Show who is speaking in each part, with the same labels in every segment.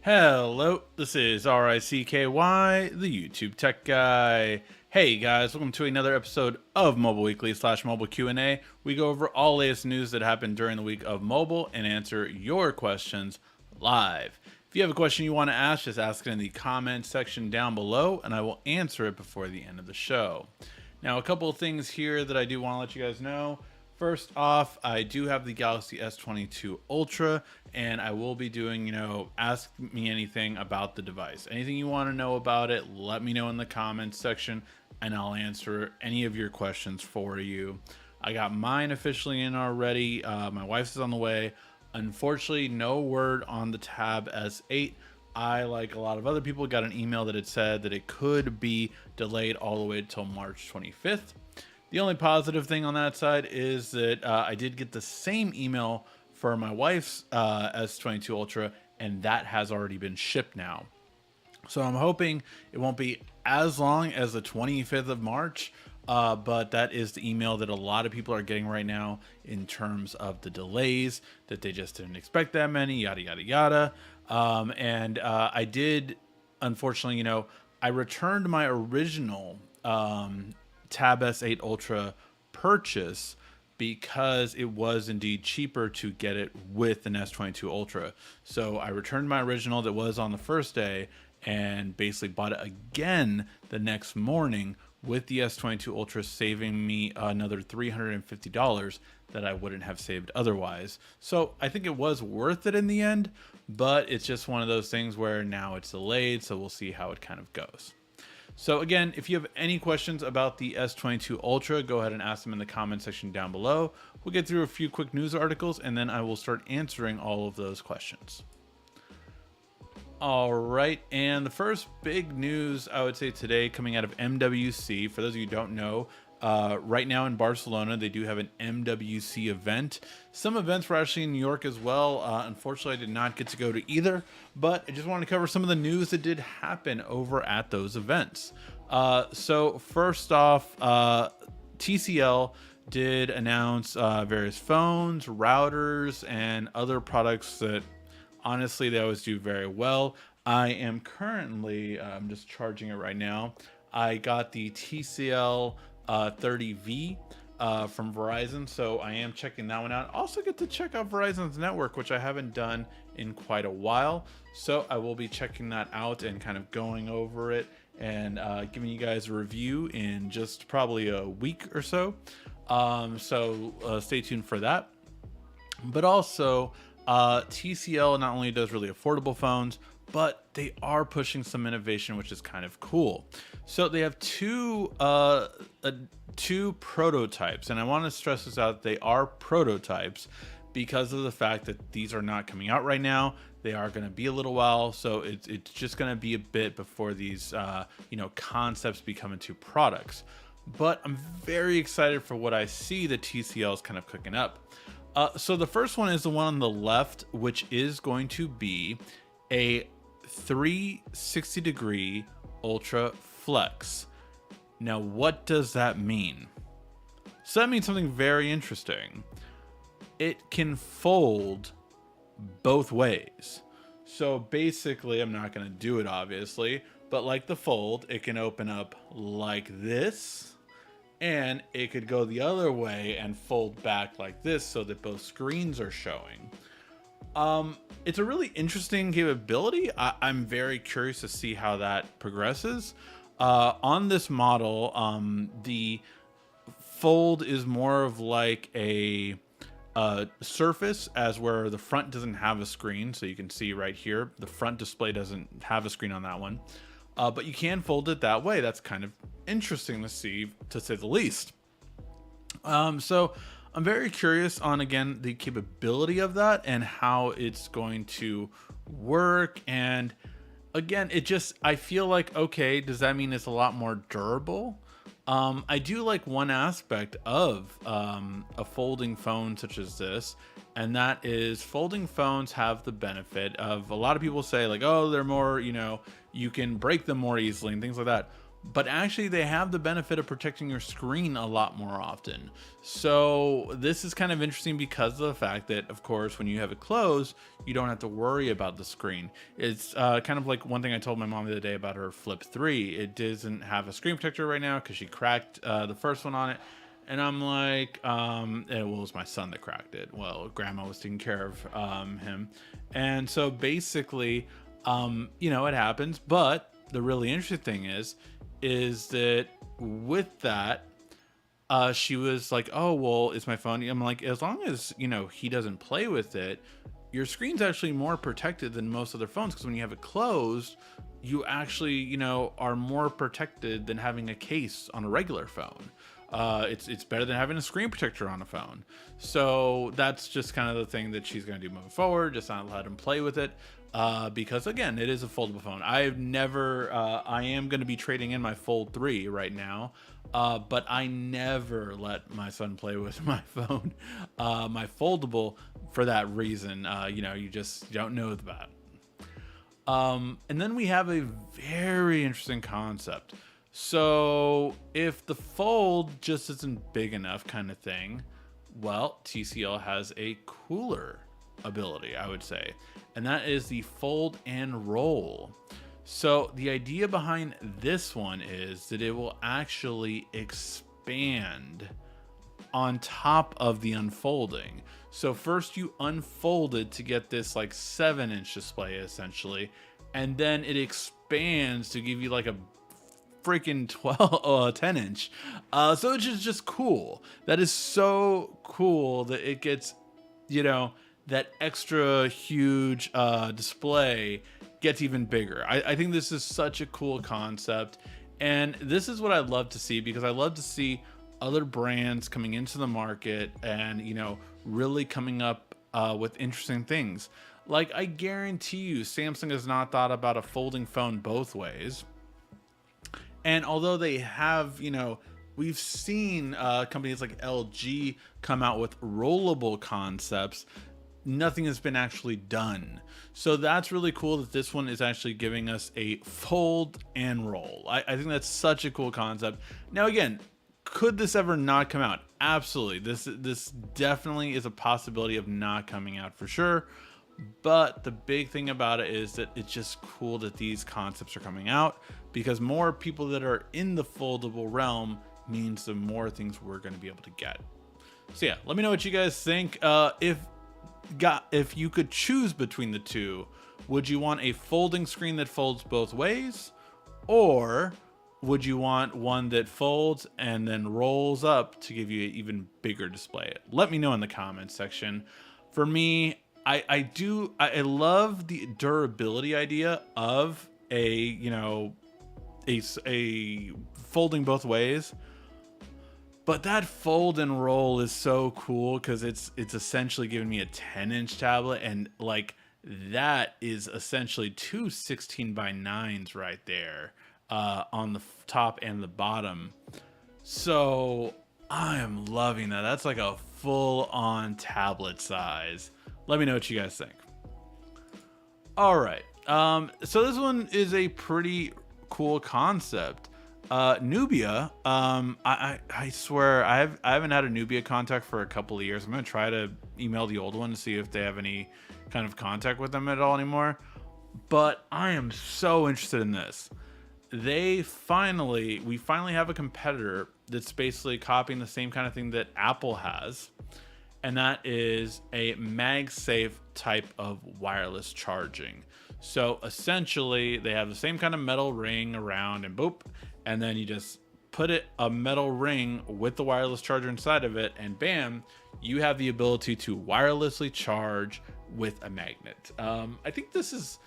Speaker 1: Hello, this is RICKY, the YouTube Tech Guy. Hey guys, welcome to another episode of Mobile Weekly / Mobile Q&A. We go over all latest news that happened during the week of mobile and answer your questions live. If you have a question you want to ask, just ask it in the comment section down below and I will answer it before the end of the show. Now, a couple of things here that I do want to let you guys know. First off, I do have the Galaxy S22 Ultra, and I will be doing, ask me anything about the device. Anything you want to know about it, let me know in the comments section, and I'll answer any of your questions for you. I got mine officially in already. My wife's is on the way. Unfortunately, no word on the Tab S8. I, like a lot of other people, got an email that had said that it could be delayed all the way until March 25th. The only positive thing on that side is that I did get the same email for my wife's S22 Ultra, and that has already been shipped now. So I'm hoping it won't be as long as the 25th of March, but that is the email that a lot of people are getting right now in terms of the delays, that they just didn't expect that many, yada, yada, yada. I did, unfortunately, I returned my original Tab S8 Ultra purchase because it was indeed cheaper to get it with an S22 Ultra. So I returned my original that was on the first day and basically bought it again the next morning with the S22 Ultra, saving me another $350 that I wouldn't have saved otherwise. So I think it was worth it in the end, but it's just one of those things where now it's delayed, so we'll see how it kind of goes. So again, if you have any questions about the S22 Ultra, go ahead and ask them in the comment section down below. We'll get through a few quick news articles and then I will start answering all of those questions. All right, and the first big news I would say today coming out of MWC, for those of you who don't know, right now in Barcelona, they do have an MWC event. Some events were actually in New York as well. Unfortunately, I did not get to go to either, but I just wanted to cover some of the news that did happen over at those events. So first off, TCL did announce various phones, routers, and other products that honestly they always do very well. I am currently, I'm just charging it right now. I got the TCL 30V from Verizon, so I am checking that one out. Also get to check out Verizon's network, which I haven't done in quite a while, so I will be checking that out and kind of going over it and giving you guys a review in just probably a week or so. Stay tuned for that. But also TCL not only does really affordable phones, but they are pushing some innovation, which is kind of cool. So they have two prototypes, and I want to stress this out. They are prototypes because of the fact that these are not coming out right now. They are going to be a little while, so it's just going to be a bit before these concepts become into products. But I'm very excited for what I see that TCL is kind of cooking up. So the first one is the one on the left, which is going to be a 360-degree Ultra Flex. Now, what does that mean? So that means something very interesting. It can fold both ways. So basically, I'm not going to do it obviously, but like the Fold, it can open up like this, and it could go the other way and fold back like this so that both screens are showing. It's a really interesting capability. I'm very curious to see how that progresses. On this model, the Fold is more of like a Surface, as where the front doesn't have a screen. So you can see right here, the front display doesn't have a screen on that one. But you can fold it that way. That's kind of interesting to see, to say the least. So I'm very curious on, again, the capability of that and how it's going to work. And again, I feel like, okay, does that mean it's a lot more durable? I do like one aspect of a folding phone such as this, and that is folding phones have the benefit of, a lot of people say like, oh, they're more, you can break them more easily and things like that. but actually they have the benefit of protecting your screen a lot more often. So this is kind of interesting because of the fact that, of course, when you have it closed, you don't have to worry about the screen. It's kind of like one thing I told my mom the other day about her Flip 3. It doesn't have a screen protector right now because she cracked the first one on it. And I'm like, it was my son that cracked it. Well, grandma was taking care of him. And so basically, it happens. But the really interesting thing is that with that, she was like, oh, well, it's my phone. I'm like, as long as, he doesn't play with it, your screen's actually more protected than most other phones. Because when you have it closed, you actually, are more protected than having a case on a regular phone. It's better than having a screen protector on a phone. So that's just kind of the thing that she's going to do moving forward. Just not let him play with it. Because again, it is a foldable phone. I am going to be trading in my Fold 3 right now. But I never let my son play with my phone, my foldable, for that reason. You just don't know that. And then we have a very interesting concept. So if the fold just isn't big enough kind of thing, well, TCL has a cooler ability, I would say, and that is the fold and roll. So the idea behind this one is that it will actually expand on top of the unfolding. So first you unfold it to get this like 7-inch display essentially, and then it expands to give you like a freaking 10-inch. So it's just cool. That is so cool that it gets, that extra huge display gets even bigger. I think this is such a cool concept, and this is what I love to see, because I love to see other brands coming into the market and really coming up with interesting things. Like, I guarantee you Samsung has not thought about a folding phone both ways. And although they have, we've seen companies like LG come out with rollable concepts, nothing has been actually done. So that's really cool that this one is actually giving us a fold and roll. I think that's such a cool concept. Now, again, could this ever not come out? Absolutely. This definitely is a possibility of not coming out for sure. But the big thing about it is that it's just cool that these concepts are coming out, because more people that are in the foldable realm means the more things we're going to be able to get. So yeah, let me know what you guys think. If you could choose between the two, would you want a folding screen that folds both ways, or would you want one that folds and then rolls up to give you an even bigger display? Let me know in the comments section. For me, I love the durability idea of a folding both ways, but that fold and roll is so cool because it's essentially giving me a 10-inch tablet, and like that is essentially two 16:9s right there on the top and the bottom. So I am loving that. That's like a full-on tablet size. Let me know what you guys think. All right. So this one is a pretty cool concept. Nubia. I swear I haven't had a Nubia contact for a couple of years. I'm gonna try to email the old one to see if they have any kind of contact with them at all anymore. But I am so interested in this. We finally have a competitor that's basically copying the same kind of thing that Apple has. And that is a MagSafe type of wireless charging. So essentially, they have the same kind of metal ring around and boop, and then you just put a metal ring with the wireless charger inside of it, and bam, you have the ability to wirelessly charge with a magnet. I think this is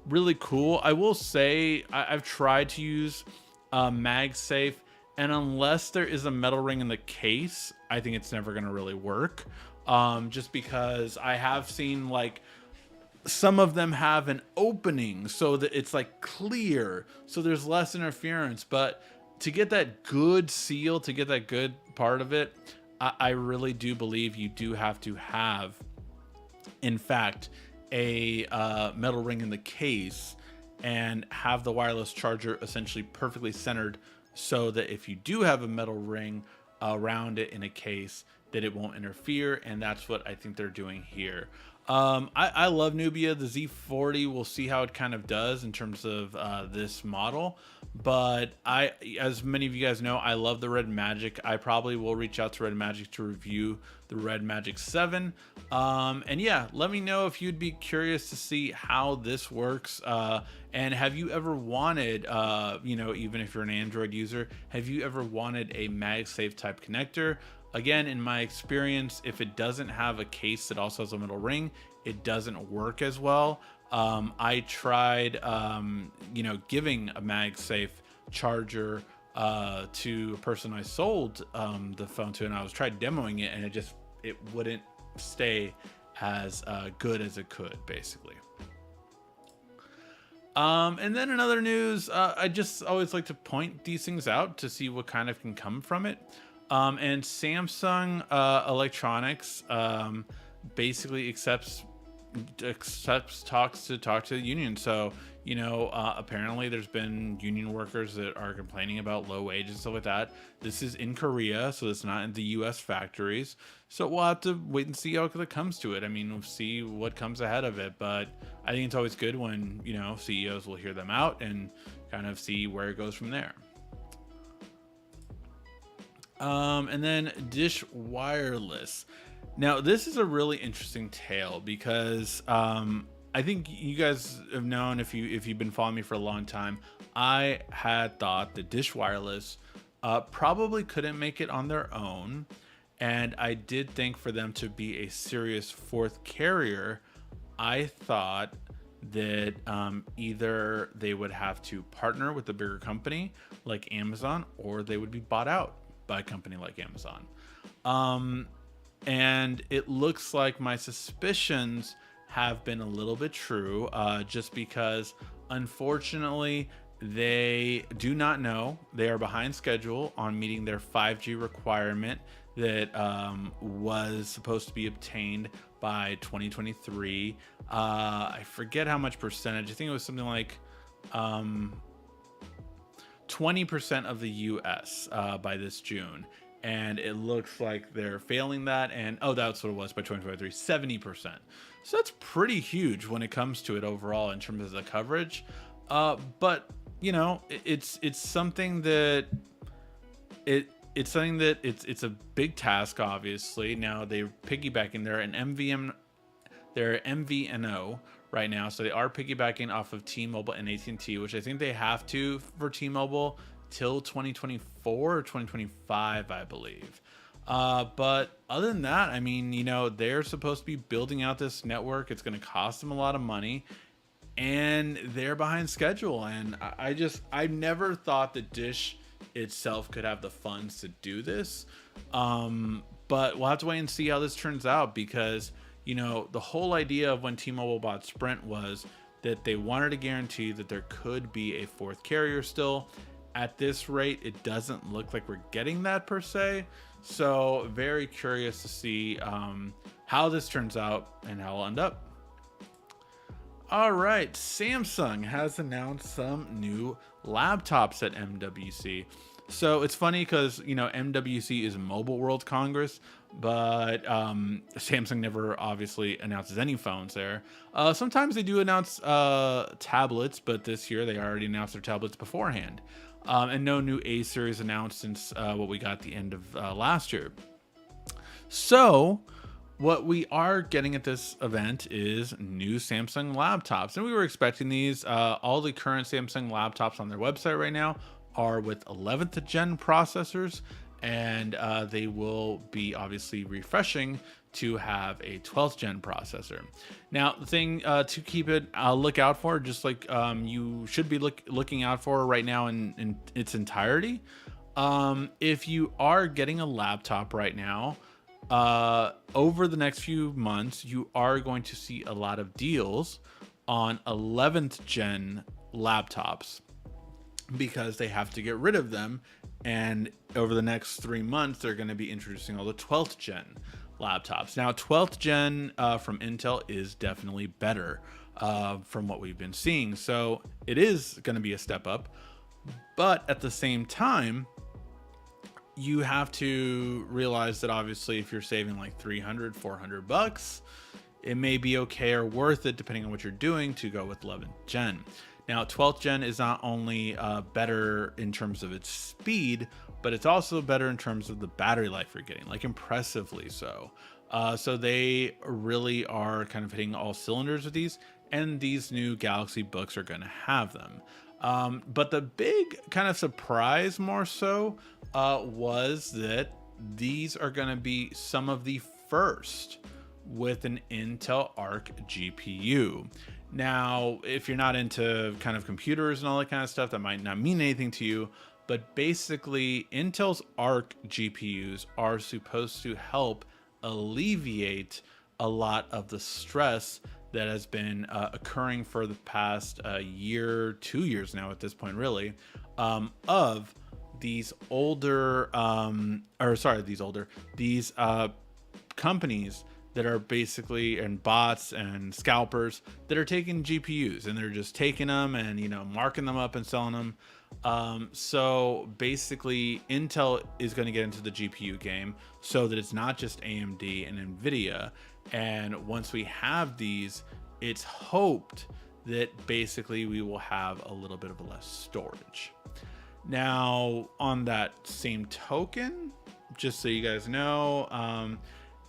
Speaker 1: really cool. I will say I've tried to use MagSafe, and unless there is a metal ring in the case, I think it's never going to really work. Just because I have seen like some of them have an opening so that it's like clear, so there's less interference. But to get that good seal, to get that good part of it, I really do believe you do have to have, in fact, a metal ring in the case. and have the wireless charger essentially perfectly centered so that if you do have a metal ring around it in a case, that it won't interfere. And that's what I think they're doing here. I love Nubia. The Z40, we'll see how it kind of does in terms of this model. But as many of you guys know, I love the Red Magic. I probably will reach out to Red Magic to review the Red Magic 7. And yeah, let me know if you'd be curious to see how this works. And have you ever wanted, even if you're an Android user, have you ever wanted a MagSafe type connector? Again, in my experience, if it doesn't have a case that also has a metal ring, it doesn't work as well. I tried, giving a MagSafe charger to a person I sold the phone to, and I was tried demoing it, and it wouldn't stay as good as it could, basically. And then in other news, I just always like to point these things out to see what kind of can come from it. And Samsung Electronics basically accepts talks to talk to the union. So, apparently there's been union workers that are complaining about low wages and stuff like that. This is in Korea, so it's not in the US factories. So we'll have to wait and see how it comes to it. I mean, we'll see what comes ahead of it, but I think it's always good when, CEOs will hear them out and kind of see where it goes from there. And then Dish Wireless. Now, this is a really interesting tale because I think you guys have known, if you've been following me for a long time, I had thought that Dish Wireless probably couldn't make it on their own, and I did think for them to be a serious fourth carrier, I thought that either they would have to partner with a bigger company like Amazon, or they would be bought out by a company like Amazon. And it looks like my suspicions have been a little bit true, just because unfortunately they do not know. They are behind schedule on meeting their 5G requirement that was supposed to be obtained by 2023. I forget how much percentage. I think it was something like 20% of the US by this June. And it looks like they're failing that. And that's what it was by 2023, 70%. So that's pretty huge when it comes to it overall in terms of the coverage. But it's something that it's something that it's a big task, obviously. Now they're piggybacking, they're MVNO right now, so they are piggybacking off of T-Mobile and AT&T, which I think they have to for T-Mobile till 2024 or 2025, I believe. But other than that, I mean, they're supposed to be building out this network. It's going to cost them a lot of money, and they're behind schedule. And I never thought that Dish itself could have the funds to do this. But we'll have to wait and see how this turns out, because the whole idea of when T-Mobile bought Sprint was that they wanted to guarantee that there could be a fourth carrier still. At this rate, it doesn't look like we're getting that per se. So very curious to see how this turns out and how it'll end up. All right, Samsung has announced some new laptops at MWC. So it's funny because, MWC is Mobile World Congress, but Samsung never obviously announces any phones there. Sometimes they do announce tablets, but this year they already announced their tablets beforehand. And no new A series announced since what we got at the end of last year. So what we are getting at this event is new Samsung laptops. And we were expecting these. All the current Samsung laptops on their website right now are with 11th gen processors, and they will be obviously refreshing to have a 12th gen processor. Now, the thing to keep it look out for, just like you should be looking out for right now in its entirety, if you are getting a laptop right now, over the next few months, you are going to see a lot of deals on 11th gen laptops, because they have to get rid of them, and over the next 3 months they're going to be introducing all the 12th gen laptops. Now 12th gen from Intel is definitely better. from what we've been seeing. So it is going to be a step up, but at the same time, you have to realize that obviously if you're saving like 300, 400 bucks, it may be okay or worth it depending on what you're doing to go with 11th gen. Now 12th gen is not only better in terms of its speed, but it's also better in terms of the battery life you're getting, like impressively so. So they really are kind of hitting all cylinders with these, and these new Galaxy Books are going to have them. But the big kind of surprise more so was that these are going to be some of the first with an Intel Arc GPU. Now, if you're not into kind of computers and all that kind of stuff, that might not mean anything to you, but basically Intel's Arc GPUs are supposed to help alleviate a lot of the stress that has been occurring for the past year, 2 years now at this point, really, of these older, these companies that are basically, and bots and scalpers that are taking GPUs and they're just taking them and, marking them up and selling them. So basically Intel is going to get into the GPU game so that it's not just AMD and Nvidia. And once we have these, it's hoped that basically we will have a little bit of less storage. Now, on that same token, just so you guys know,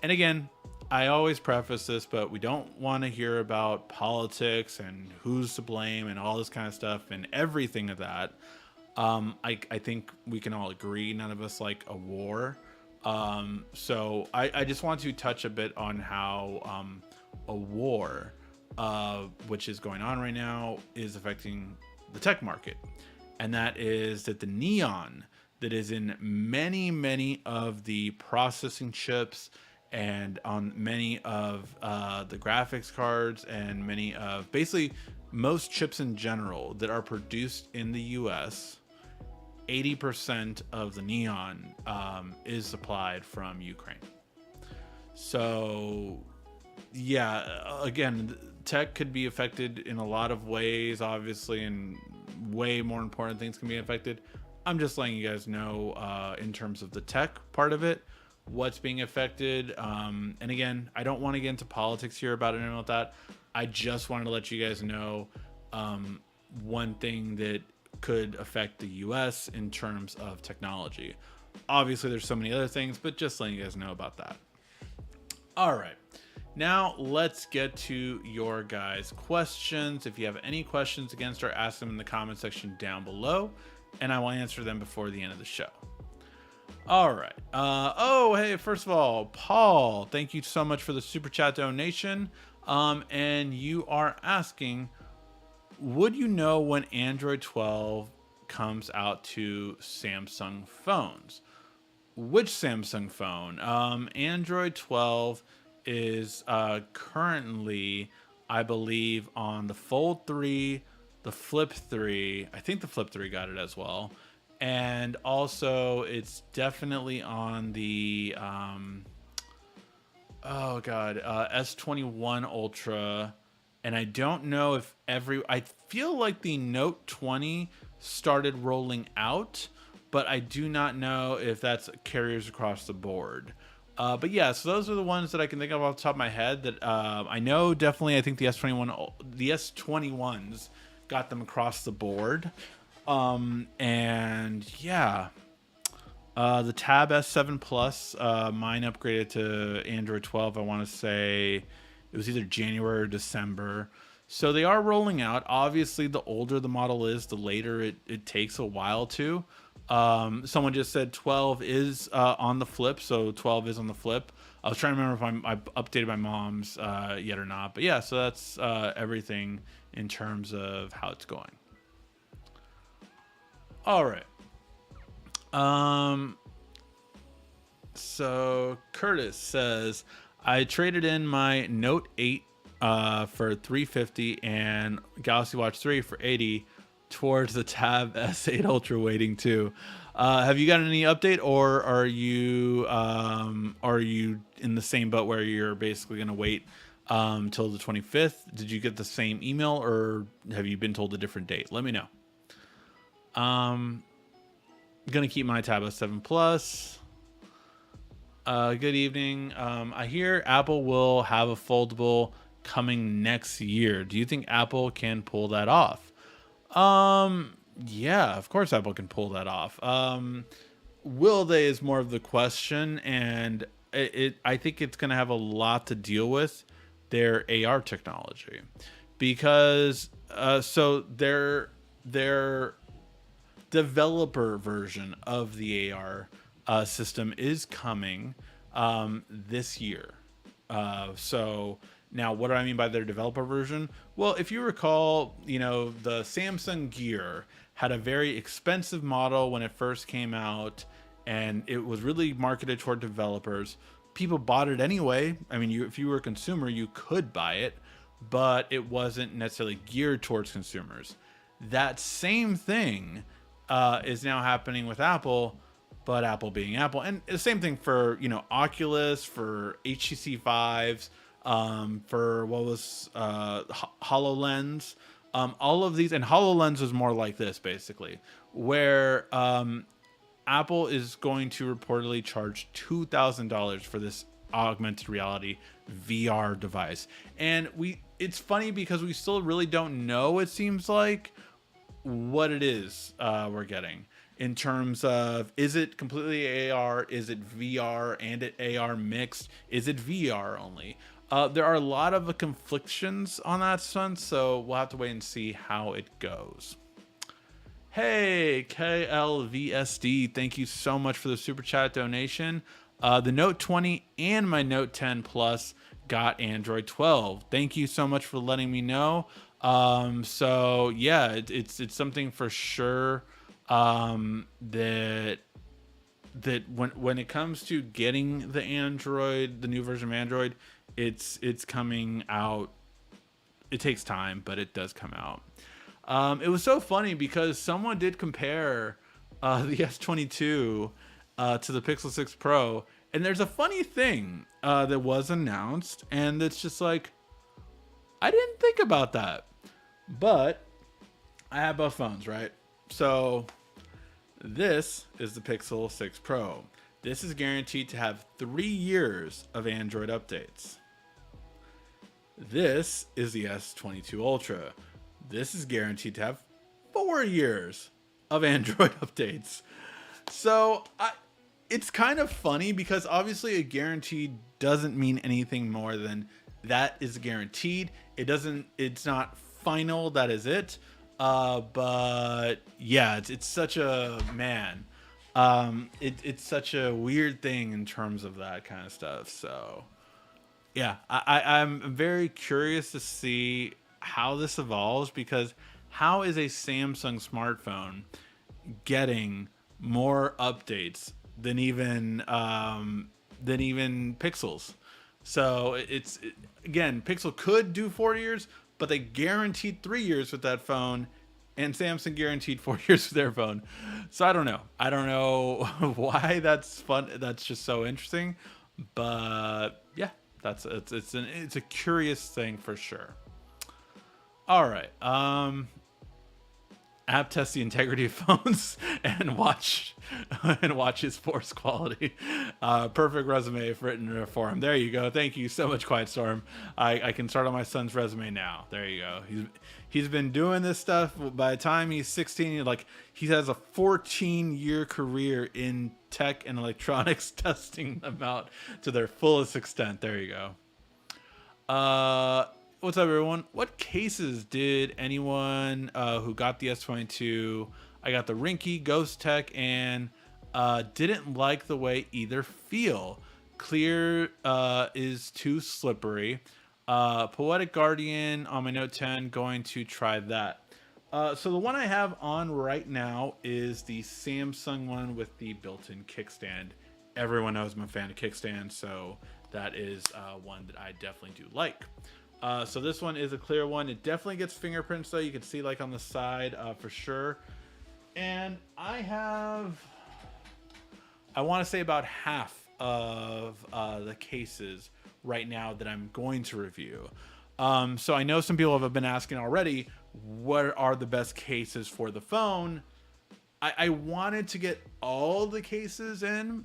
Speaker 1: and again, I always preface this, but we don't want to hear about politics and who's to blame and all this kind of stuff and everything of that. I think we can all agree none of us like a war. So I just want to touch a bit on how a war, which is going on right now, is affecting the tech market. And that is that the neon that is in many of the processing chips and on many of the graphics cards and many of basically most chips in general that are produced in the US, 80% of the neon is supplied from Ukraine. So yeah, again, tech could be affected in a lot of ways, obviously, and way more important things can be affected. I'm just letting you guys know in terms of the tech part of it, what's being affected. And again, I don't want to get into politics here about it and all that. I just wanted to let you guys know one thing that could affect the US in terms of technology. Obviously, there's so many other things, but just letting you guys know about that. All right. Now let's get to your guys' questions. If you have any questions, again, start asking them in the comment section down below, and I will answer them before the end of the show. All right. Hey, first of all, Paul, thank you so much for the super chat donation. And you are asking, would you know when Android 12 comes out to Samsung phones? Which Samsung phone? Android 12 is currently, I believe, on the Fold 3, the Flip 3. I think the Flip 3 got it as well. And also, it's definitely on the S21 Ultra. And I don't know if I feel like the Note 20 started rolling out, but I do not know if that's carriers across the board. But yeah, so those are the ones that I can think of off the top of my head that I know definitely. I think the S21s got them across the board. And yeah, the Tab S7 Plus, mine upgraded to Android 12. I want to say it was either January or December. So they are rolling out. Obviously, the older the model is, the later it takes a while to. Someone just said 12 is on the Flip, so 12 is on the Flip. I was trying to remember if I updated my mom's yet or not. But yeah, so that's everything in terms of how it's going. All right. So Curtis says, I traded in my Note 8 for $350 and Galaxy Watch 3 for $80 towards the Tab S8 Ultra waiting too. Have you got any update, or are you in the same boat where you're basically going to wait till the 25th. Did you get the same email, or have you been told a different date? Let me know. Gonna keep my tab 7 Plus. Good evening. I hear Apple will have a foldable coming next year. Do you think Apple can pull that off? Yeah, of course Apple can pull that off. Will they is more of the question, and I think it's going to have a lot to deal with their AR technology, because so their developer version of the AR system is coming this year. So now, what do I mean by their developer version? Well, if you recall, the Samsung Gear had a very expensive model when it first came out, and it was really marketed toward developers. People bought it anyway. I mean, if you were a consumer, you could buy it, but it wasn't necessarily geared towards consumers. That same thing is now happening with Apple, but Apple being Apple. And the same thing for, Oculus, for HTC Vives, for what was HoloLens. All of these, and HoloLens is more like this, basically, where Apple is going to reportedly charge $2,000 for this augmented reality VR device. And it's funny because we still really don't know, it seems like, what it is we're getting in terms of, is it completely AR, is it VR and it AR mixed, is it VR only? There are a lot of conflictions on that front, so we'll have to wait and see how it goes. Hey, KLVSD, thank you so much for the super chat donation. The Note 20 and my Note 10 Plus got Android 12. Thank you so much for letting me know. So yeah, it's something for sure that when it comes to getting the new version of Android, it's coming out. It takes time, but it does come out. It was so funny because someone did compare the S22 to the Pixel 6 Pro, and there's a funny thing that was announced, and it's just like, I didn't think about that, but I have both phones, right? So this is the Pixel 6 Pro. This is guaranteed to have 3 years of Android updates. This is the S22 Ultra. This is guaranteed to have 4 years of Android updates. So it's kind of funny because obviously a guaranteed doesn't mean anything more than that is guaranteed. It's not final, that is it. But yeah, it's such a, man. It's such a weird thing in terms of that kind of stuff. So yeah, I'm very curious to see how this evolves, because how is a Samsung smartphone getting more updates than even Pixels? So again, Pixel could do 4 years, but they guaranteed 3 years with that phone, and Samsung guaranteed 4 years with their phone. So I don't know why that's fun. That's just so interesting. But yeah, it's a curious thing for sure. All right. App test the integrity of phones and watch his force quality. Perfect resume written for him. There you go. Thank you so much, Quiet Storm. I can start on my son's resume now. There you go. He's been doing this stuff. By the time he's 16, he has a 14-year career in tech and electronics, testing them out to their fullest extent. There you go. What's up, everyone? What cases did anyone who got the S22? I got the Rinky, Ghost Tech, and didn't like the way either feel. Clear is too slippery. Poetic Guardian on my Note 10, going to try that. So the one I have on right now is the Samsung one with the built-in kickstand. Everyone knows I'm a fan of kickstands, so that is one that I definitely do like. So this one is a clear one. It definitely gets fingerprints, though. You can see on the side for sure. And I want to say about half of the cases right now that I'm going to review. So I know some people have been asking already, what are the best cases for the phone? I wanted to get all the cases in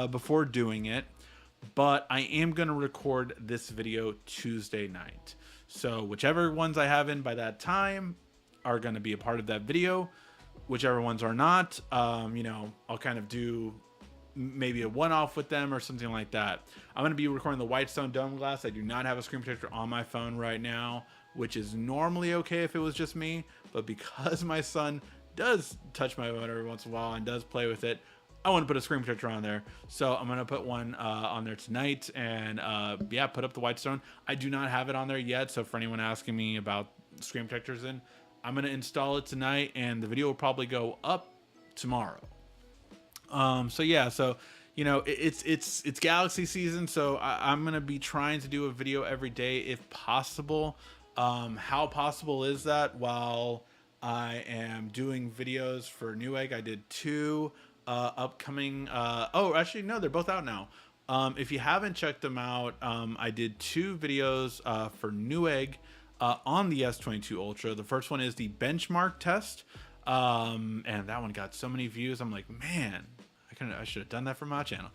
Speaker 1: before doing it, but I am going to record this video Tuesday night. So whichever ones I have in by that time are going to be a part of that video. Whichever ones are not, you know, I'll kind of do maybe a one-off with them or something like that. I'm going to be recording the Whitestone dome glass. I do not have a screen protector on my phone right now, which is normally okay if it was just me, but because my son does touch my phone every once in a while and does play with it, I want to put a screen protector on there. So I'm going to put one on there tonight and yeah, put up the Whitestone. I do not have it on there yet. So for anyone asking me about screen protectors I'm going to install it tonight and the video will probably go up tomorrow. So yeah, so you know, it's Galaxy season, so I'm going to be trying to do a video every day if possible. How possible is that? While I am doing videos for Newegg, I did 2 upcoming oh, actually no, they're both out now. If you haven't checked them out, I did 2 videos for Newegg on the S22 Ultra. The first one is the benchmark test, and that one got so many views. I'm like, man, I should have done that for my channel.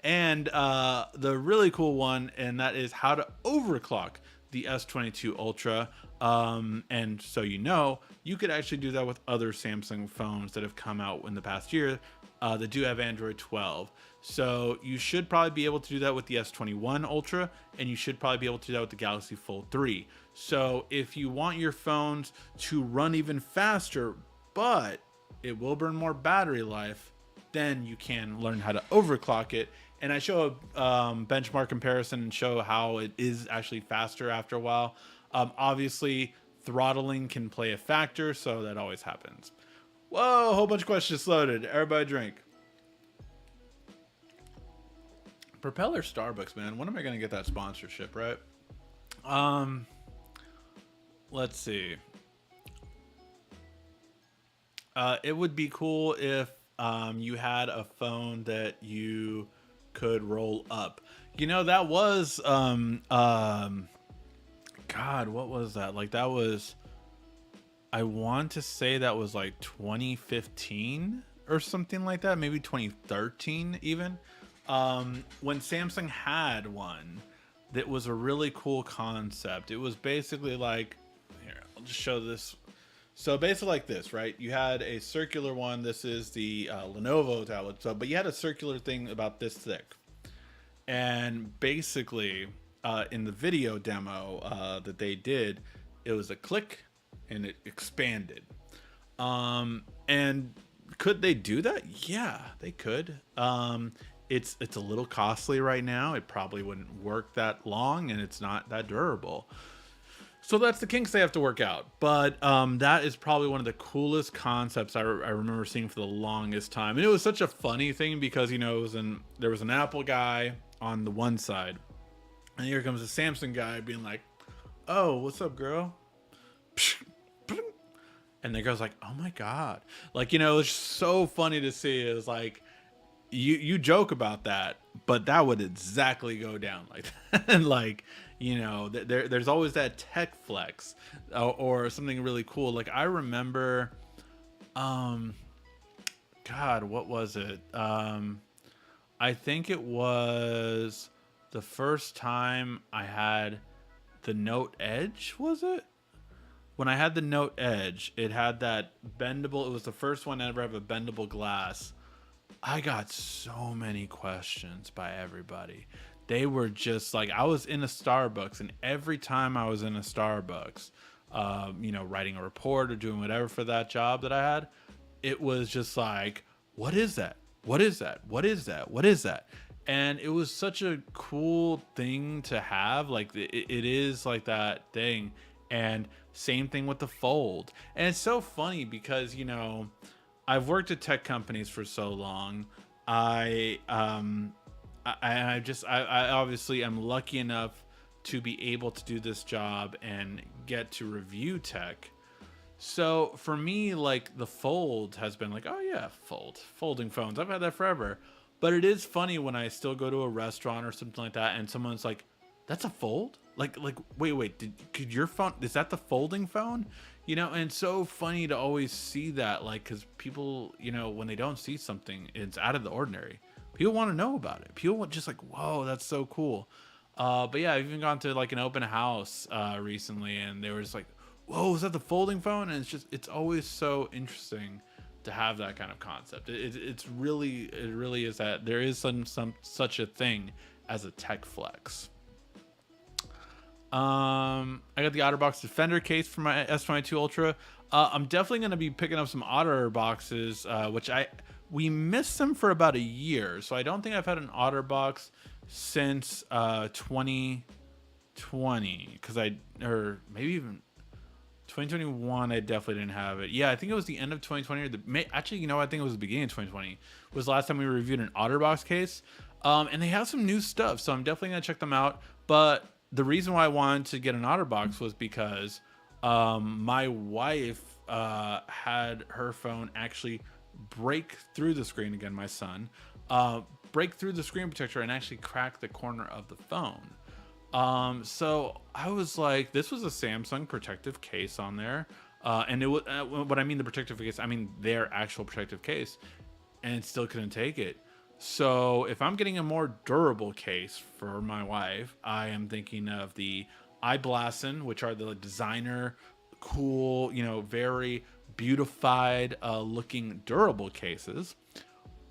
Speaker 1: And the really cool one, and that is how to overclock the S22 Ultra. And so you could actually do that with other Samsung phones that have come out in the past year that do have Android 12. So you should probably be able to do that with the S21 Ultra, and you should probably be able to do that with the Galaxy Fold 3. So if you want your phones to run even faster, but it will burn more battery life, then you can learn how to overclock it. And I show a benchmark comparison and show how it is actually faster after a while. Obviously, throttling can play a factor, so that always happens. Whoa, a whole bunch of questions loaded. Everybody drink. Propeller Starbucks, man. When am I going to get that sponsorship, right? Let's see. It would be cool if you had a phone that you could roll up. You know, that was God, what was that? Like, that was, I want to say that was like 2015 or something like that, maybe 2013 even. When Samsung had one that was a really cool concept. It was basically like, here, I'll just show this. So basically like this, right? You had a circular one. This is the Lenovo tablet. So, but you had a circular thing about this thick. And basically, in the video demo that they did, it was a click and it expanded. And could they do that? Yeah, they could. It's a little costly right now. It probably wouldn't work that long, and it's not that durable. So that's the kinks they have to work out. But that is probably one of the coolest concepts I remember seeing for the longest time. And it was such a funny thing because, you know, there was an Apple guy on the one side. And here comes a Samsung guy being like, oh, what's up, girl? And the girl's like, oh my God. Like, you know, it's so funny to see. It was like, you joke about that, but that would exactly go down like that. And like, you know, there's always that tech flex or something really cool. Like I remember, God, what was it? I think it was the first time I had the Note Edge, was it? When I had the Note Edge, it had that bendable, it was the first one to ever have a bendable glass. I got so many questions by everybody. They were just like, I was in a Starbucks, and every time I was in a Starbucks, you know, writing a report or doing whatever for that job that I had, it was just like, what is that? What is that? What is that? What is that? And it was such a cool thing to have. Like it is like that thing. And same thing with the Fold. And it's so funny because, you know, I've worked at tech companies for so long. I obviously am lucky enough to be able to do this job and get to review tech. So for me, like the Fold has been like, oh yeah, folding phones. I've had that forever. But it is funny when I still go to a restaurant or something like that, and someone's like, "That's a fold? Like, wait, could your phone? Is that the folding phone?" You know, and it's so funny to always see that, like, because people, you know, when they don't see something, it's out of the ordinary. People want to know about it. People want just like, "Whoa, that's so cool." But yeah, I've even gone to like an open house recently, and they were just like, "Whoa, is that the folding phone?" And it's always so interesting to have that kind of concept. It really is that there is some such a thing as a tech flex. I got the Otterbox Defender case for my S22 Ultra. I'm definitely going to be picking up some Otterboxes, which we missed them for about a year, so I don't think I've had an Otterbox since 2020, or maybe even 2021. I definitely didn't have it. Yeah, I think it was the end of 2020, or actually, you know, I think it was the beginning of 2020 was the last time we reviewed an Otterbox case. And they have some new stuff, so I'm definitely gonna check them out. But the reason why I wanted to get an Otterbox was because my wife had her phone actually break through the screen again. My son break through the screen protector and actually crack the corner of the phone. So I was like, this was a Samsung protective case on there. And it was, what I mean the protective case, I mean their actual protective case, and it still couldn't take it. So if I'm getting a more durable case for my wife, I am thinking of the iBlasten, which are the designer, cool, you know, very beautified looking durable cases.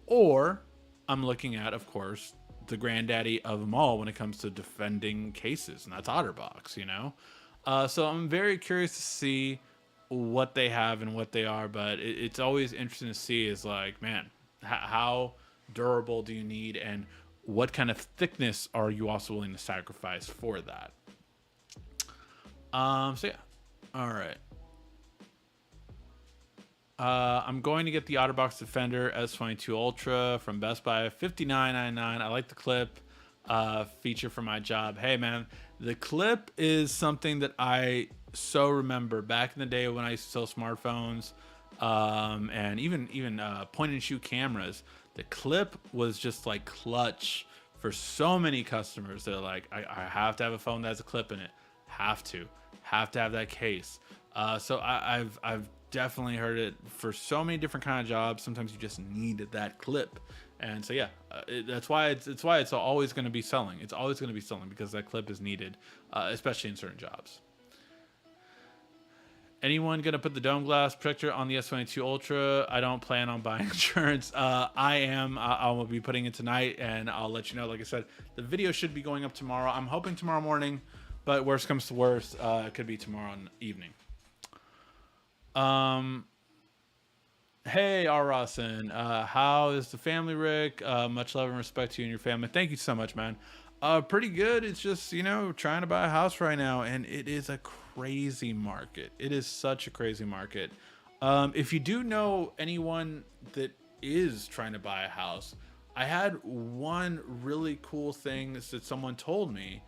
Speaker 1: Or I'm looking at, of course, the granddaddy of them all when it comes to defending cases, and that's Otterbox, you know? So I'm very curious to see what they have and what they are, but it's always interesting to see is like, man, how durable do you need, and what kind of thickness are you also willing to sacrifice for that? So yeah, all right. I'm going to get the Otterbox Defender S22 Ultra from Best Buy, $59.99. I like the clip feature for my job. Hey man, the clip is something that I so remember back in the day when I used to sell smartphones, and even point and shoot cameras. The clip was just like clutch for so many customers. They're like, I have to have a phone that has a clip in it. Have to have that case. So I've definitely heard it for so many different kind of jobs. Sometimes you just need that clip, and so yeah, that's why it's always going to be selling. It's always going to be selling because that clip is needed, especially in certain jobs. Anyone gonna put the dome glass protector on the S22 Ultra? I don't plan on buying insurance. I am. I will be putting it tonight, and I'll let you know. Like I said, the video should be going up tomorrow. I'm hoping tomorrow morning, but worst comes to worst, it could be tomorrow evening. Hey, R. Rawson, how is the family, Rick? Much love and respect to you and your family. Thank you so much, man. Pretty good. It's just, you know, trying to buy a house right now, and it is a crazy market. It is such a crazy market. If you do know anyone that is trying to buy a house, I had one really cool thing that someone told me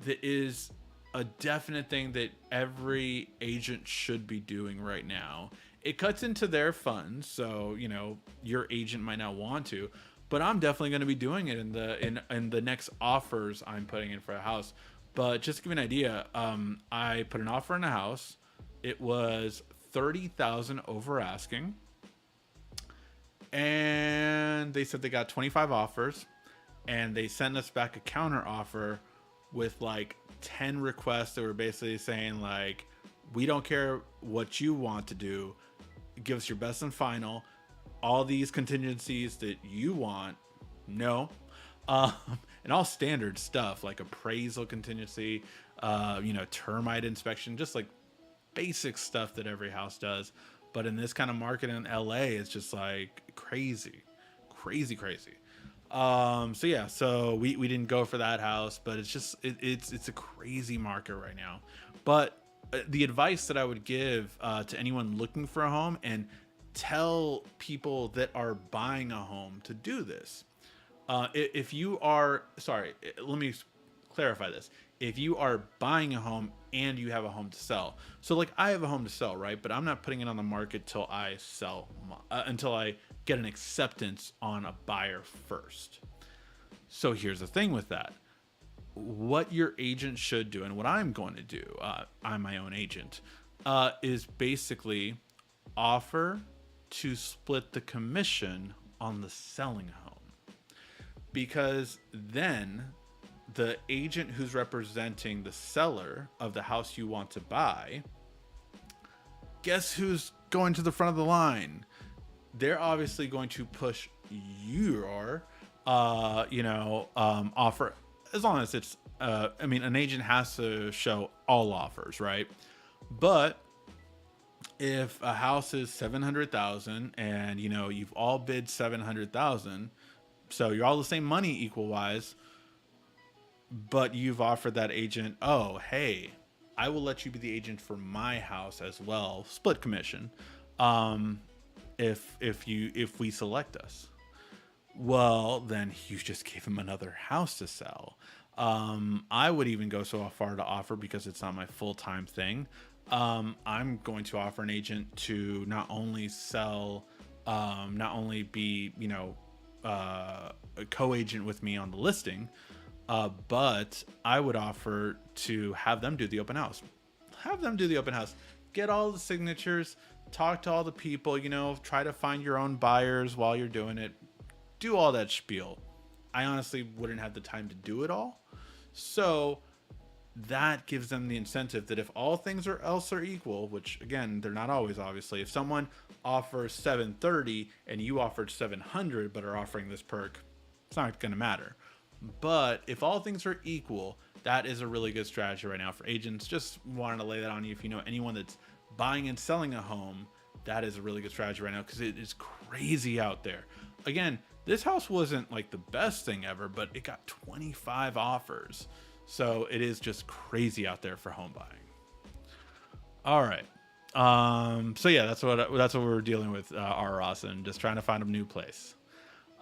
Speaker 1: that is a definite thing that every agent should be doing right now. It cuts into their funds, so you know your agent might not want to, but I'm definitely going to be doing it in the next offers I'm putting in for a house. But just to give you an idea, I put an offer in a house. It was $30,000 over asking, and they said they got 25 offers, and they sent us back a counter offer with like 10 requests that were basically saying like, we don't care what you want to do, give us your best and final, all these contingencies that you want, no, and all standard stuff like appraisal contingency, you know, termite inspection, just like basic stuff that every house does. But in this kind of market in LA, it's just like crazy. So yeah, so we didn't go for that house, but it's just it's a crazy market right now. But the advice that I would give to anyone looking for a home, and tell people that are buying a home to do this, if you are, sorry, let me clarify this. If you are buying a home and you have a home to sell. So like I have a home to sell, right? But I'm not putting it on the market till I sell, until I get an acceptance on a buyer first. So here's the thing with that. What your agent should do, and what I'm going to do, I'm my own agent, is basically offer to split the commission on the selling home. Because then the agent who's representing the seller of the house you want to buy, guess who's going to the front of the line? They're obviously going to push your, offer, as long as it's, an agent has to show all offers, right? But if a house is 700,000 and, you've all bid 700,000, so you're all the same money equal wise, but you've offered that agent, oh, hey, I will let you be the agent for my house as well, split commission, if we select us. Well, then you just gave him another house to sell. I would even go so far to offer, because it's not my full-time thing, I'm going to offer an agent to not only sell, not only be, a co-agent with me on the listing, but I would offer to have them do the open house. Get all the signatures, talk to all the people, try to find your own buyers while you're doing it. Do all that spiel. I honestly wouldn't have the time to do it all. So that gives them the incentive that if all things else are equal, which again, they're not always, obviously, if someone offers 730 and you offered 700 but are offering this perk, it's not going to matter. But if all things are equal, that is a really good strategy right now for agents. Just wanted to lay that on you. If you know anyone that's buying and selling a home, that is a really good strategy right now, because it is crazy out there. Again, this house wasn't like the best thing ever, but it got 25 offers. So it is just crazy out there for home buying. All right. So yeah, that's what we're dealing with, R. Rawson, just trying to find a new place.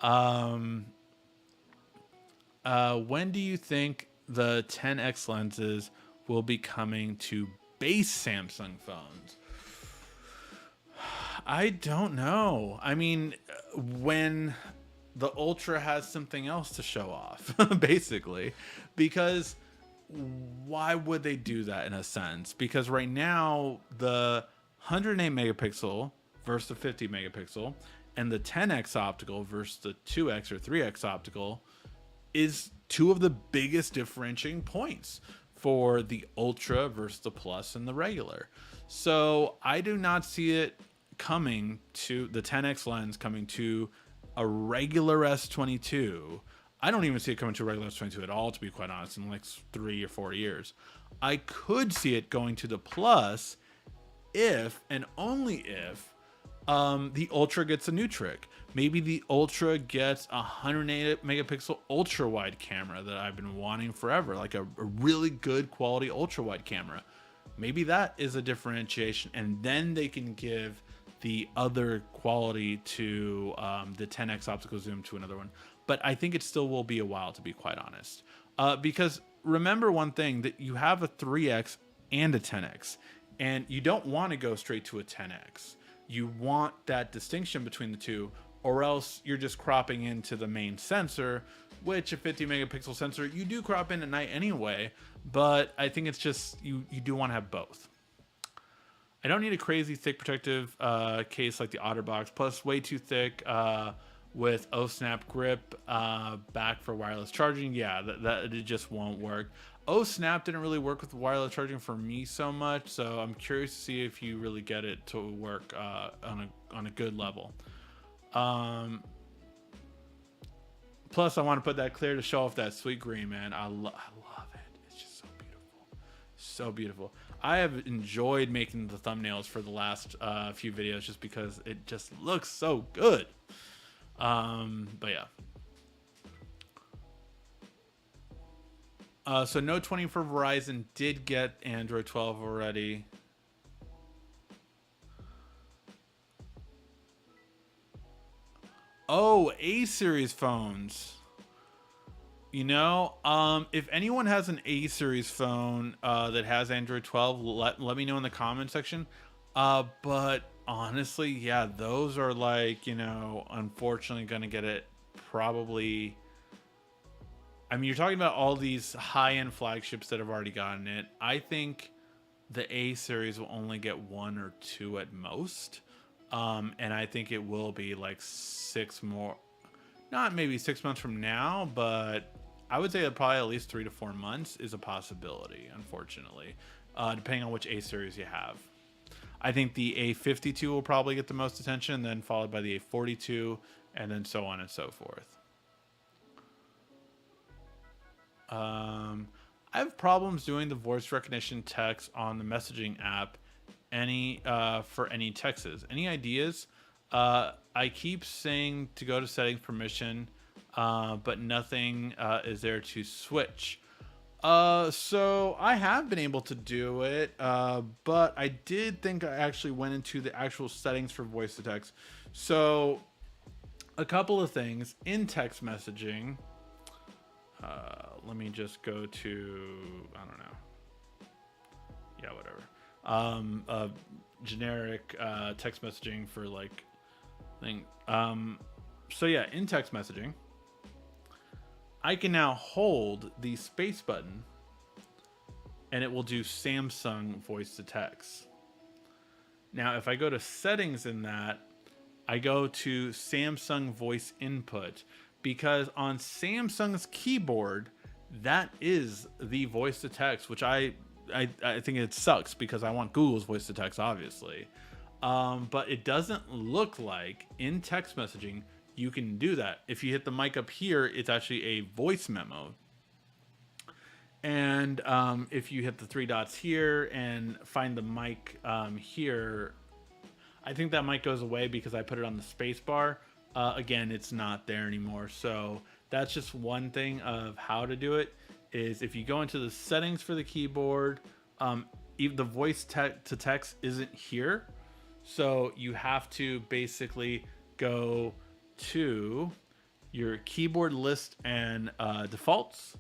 Speaker 1: When do you think the 10x lenses will be coming to base Samsung phones? I don't know. I mean, when the Ultra has something else to show off, basically, because why would they do that in a sense? Because right now the 108 megapixel versus the 50 megapixel and the 10x optical versus the 2x or 3x optical is two of the biggest differentiating points for the Ultra versus the Plus and the regular. So I do not see it coming to the 10x lens coming to a regular S22. I don't even see it coming to a regular S22 at all, to be quite honest, in like 3 or 4 years. I could see it going to the Plus if and only if the Ultra gets a new trick. Maybe the Ultra gets a 108 megapixel ultra wide camera that I've been wanting forever, like a really good quality ultra wide camera. Maybe that is a differentiation, and then they can give the other quality to the 10x optical zoom to another one. But I think it still will be a while, to be quite honest, because remember one thing, that you have a 3x and a 10x, and you don't want to go straight to a 10x. You want that distinction between the two, or else you're just cropping into the main sensor, which a 50 megapixel sensor you do crop in at night anyway. But I think it's just you do want to have both. I don't need a crazy thick protective case like the Otterbox, plus way too thick with O-Snap grip back for wireless charging. Yeah, that it just won't work. O-Snap didn't really work with wireless charging for me so much, so I'm curious to see if you really get it to work on a good level. Plus, I want to put that clear to show off that sweet green, man. I love it. It's just so beautiful. So beautiful. I have enjoyed making the thumbnails for the last few videos just because it just looks so good. But yeah. So Note 20 for Verizon did get Android 12 already. Oh, A series phones. If anyone has an A series phone that has Android 12, let me know in the comment section. But honestly, yeah, those are like, unfortunately going to get it probably. I mean, you're talking about all these high-end flagships that have already gotten it. I think the A series will only get 1 or 2 at most. And I think it will be like 6 more, not maybe 6 months from now, but I would say that probably at least 3 to 4 months is a possibility, unfortunately, depending on which A series you have. I think the A52 will probably get the most attention, then followed by the A42, and then so on and so forth. I have problems doing the voice recognition text on the messaging app. For any texts? Any ideas? I keep saying to go to settings permission, but nothing is there to switch. So I have been able to do it, but I did think I actually went into the actual settings for voice to text. So a couple of things in text messaging. Let me just go to, I don't know. Yeah, whatever. Generic text messaging for like thing. So yeah, in text messaging, I can now hold the space button and it will do Samsung voice to text. Now, if I go to settings in that, I go to Samsung voice input, because on Samsung's keyboard, that is the voice to text, which I think it sucks because I want Google's voice to text, obviously. But it doesn't look like in text messaging you can do that. If you hit the mic up here, it's actually a voice memo. And if you hit the 3 dots here and find the mic here, I think that mic goes away because I put it on the space bar. Again, it's not there anymore. So that's just one thing of how to do it, is if you go into the settings for the keyboard, even the voice to text isn't here. So you have to basically go to your keyboard list and defaults,